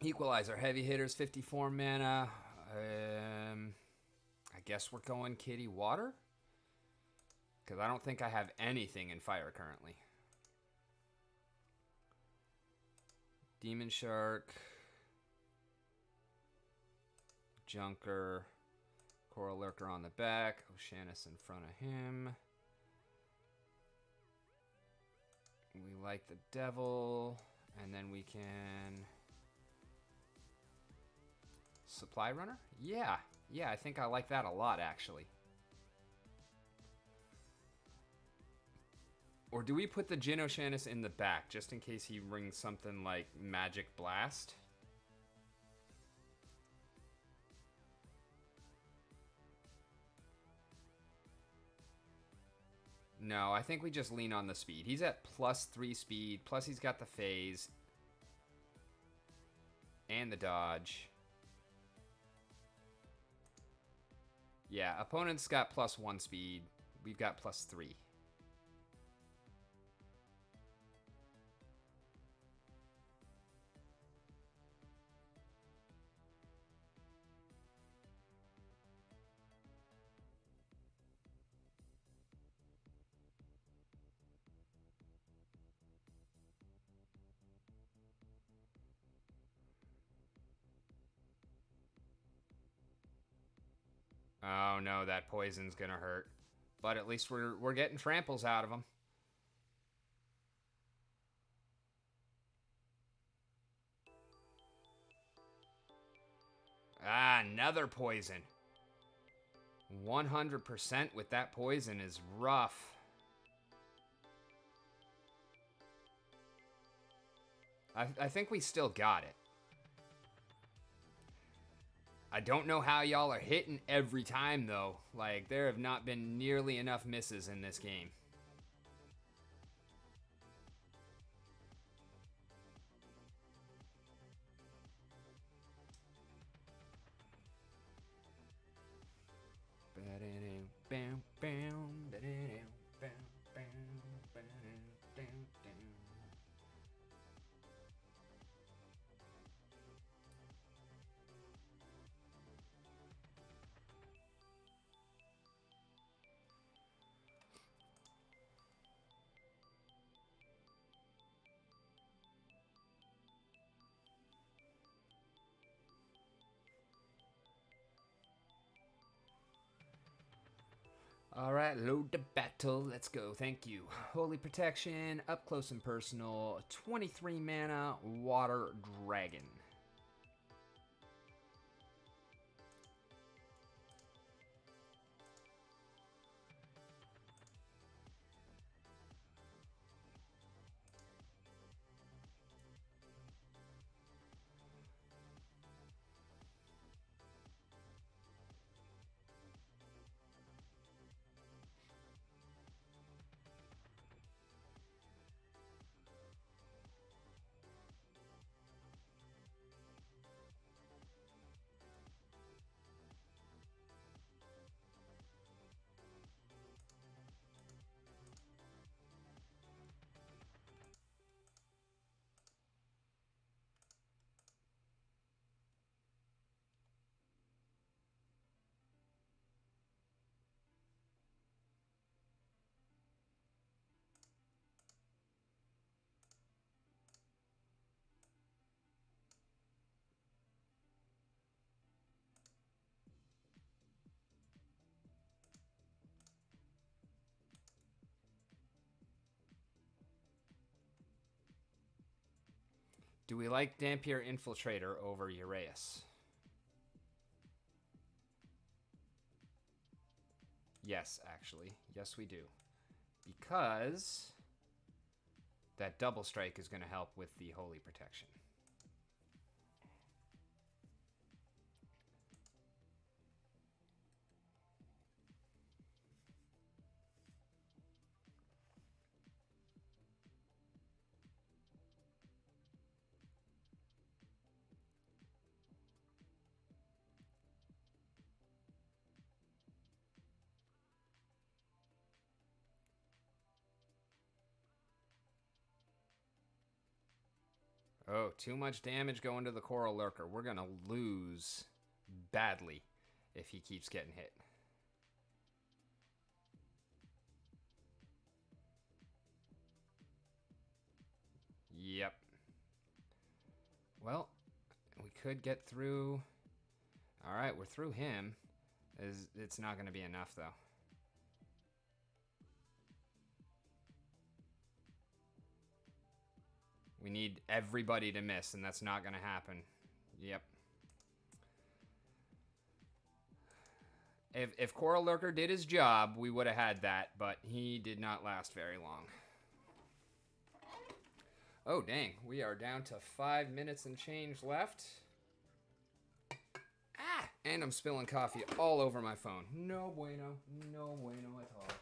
Equalizer, heavy hitters, 54 mana. I guess we're going Kitty Water? Because I don't think I have anything in fire currently. Demon Shark. Junker. Coral Lurker on the back. Oceanus in front of him. We like the Devil. And then we can... Supply Runner? Yeah, I think I like that a lot, actually. Or do we put the Jin Oceanus in the back, just in case he rings something like Magic Blast? No, I think we just lean on the speed. He's at +3 speed, plus he's got the phase. And the dodge. Yeah, opponent's got +1 speed. We've got +3. Oh no, that poison's gonna hurt. But at least we're getting tramples out of them. Ah, another poison. 100% with that poison is rough. I think we still got it. I don't know how y'all are hitting every time, though. Like, there have not been nearly enough misses in this game. All right, load the battle. Let's go. Thank you. Holy Protection, up close and personal. 23 mana, Water Dragon. Do we like Dampier Infiltrator over Uraeus? Yes, actually. Yes, we do. Because that double strike is going to help with the Holy Protection. Oh, too much damage going to the Coral Lurker. We're going to lose badly if he keeps getting hit. Yep. Well, we could get through. All right, we're through him. It's not going to be enough, though. We need everybody to miss, and that's not going to happen. Yep. If Coral Lurker did his job, we would have had that, but he did not last very long. Oh, dang. We are down to 5 minutes and change left. Ah! And I'm spilling coffee all over my phone. No bueno. No bueno at all.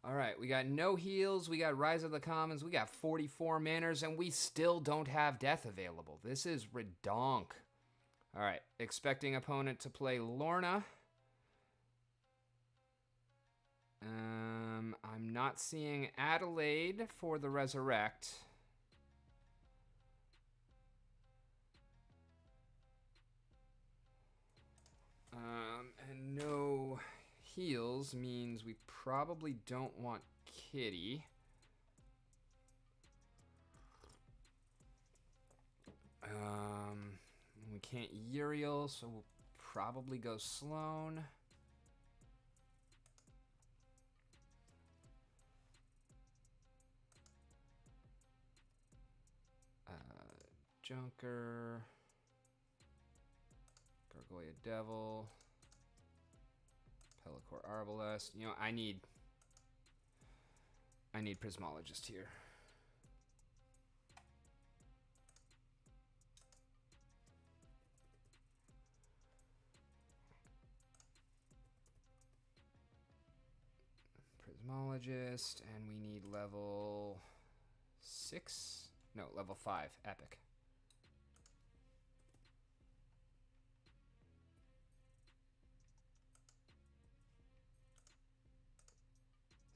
All right, we got no heals, we got Rise of the Commons, we got 44 manners, and we still don't have death available. This is redonk. All right, expecting opponent to play Lorna. I'm not seeing Adelaide for the Resurrect. And no heals means we probably don't want Kitty. We can't Uriel, so we'll probably go Sloan. Junker. Gargoyle Devil. Pellicor Arbalest. You know, I need Prismologist here. Prismologist, and we need level 6? No, level 5. Epic.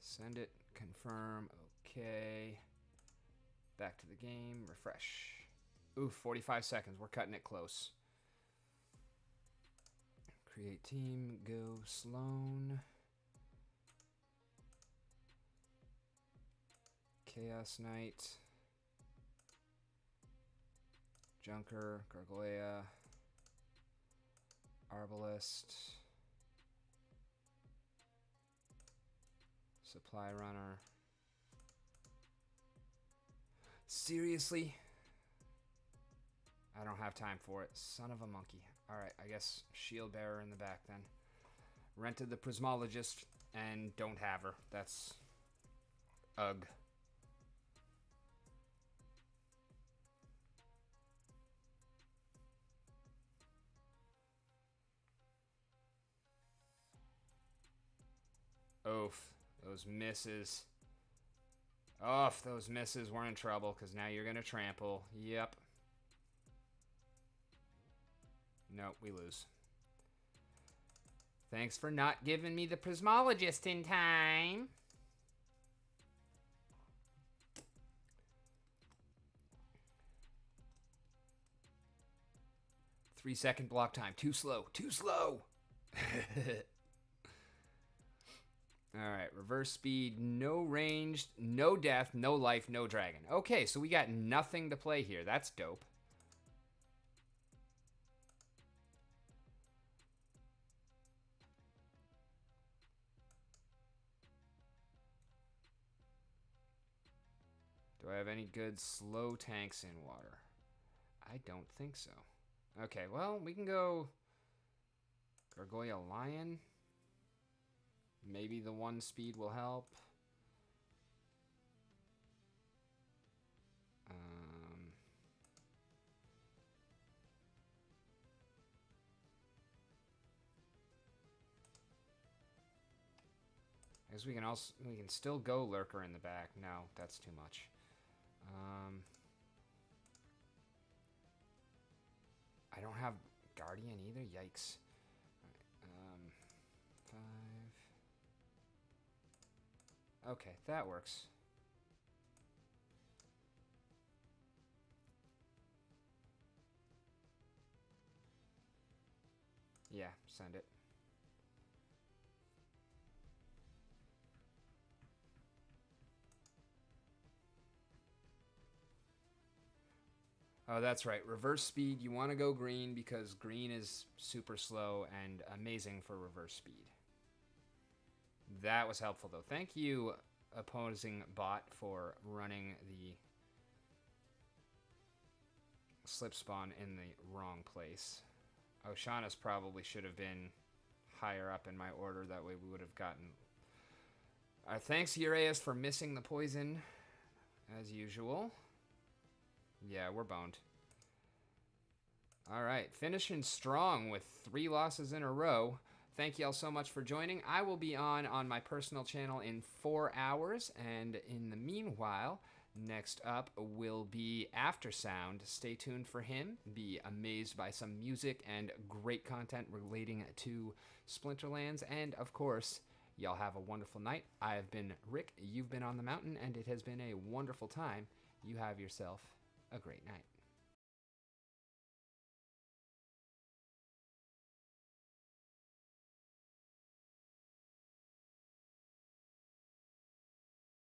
Send it, confirm, okay. Back to the game, refresh. Ooh, 45 seconds, we're cutting it close. Create team, go Sloan. Chaos Knight. Junker, Gargoyle. Arbalest. Supply runner. Seriously? I don't have time for it. Son of a monkey. Alright, I guess shield bearer in the back then. Rented the prismologist and don't have her. That's... ugh. Oof. Those misses. Oof, those misses. We're in trouble because now you're going to trample. Yep. Nope, we lose. Thanks for not giving me the prismologist in time. Three-second block time. Too slow. Too slow. Alright, reverse speed, no ranged, no death, no life, no dragon. Okay, so we got nothing to play here. That's dope. Do I have any good slow tanks in water? I don't think so. Okay, well, we can go Gargoyle Lion. Maybe the 1 speed will help. I guess we can still go Lurker in the back. No, that's too much. I don't have Guardian either. Yikes. Right, 5. Okay, that works. Yeah, send it. Oh, that's right. Reverse speed, you want to go green because green is super slow and amazing for reverse speed. That was helpful, though. Thank you, opposing bot, for running the slip spawn in the wrong place. Oshana's probably should have been higher up in my order. That way we would have gotten... thanks, Uraeus, for missing the poison, as usual. Yeah, we're boned. All right, finishing strong with 3 losses in a row. Thank you all so much for joining. I will be on my personal channel in 4 hours, and in the meanwhile, next up will be Aftersound. Stay tuned for him. Be amazed by some music and great content relating to Splinterlands, and of course, y'all have a wonderful night. I have been Rick. You've been on the mountain, and it has been a wonderful time. You have yourself a great night.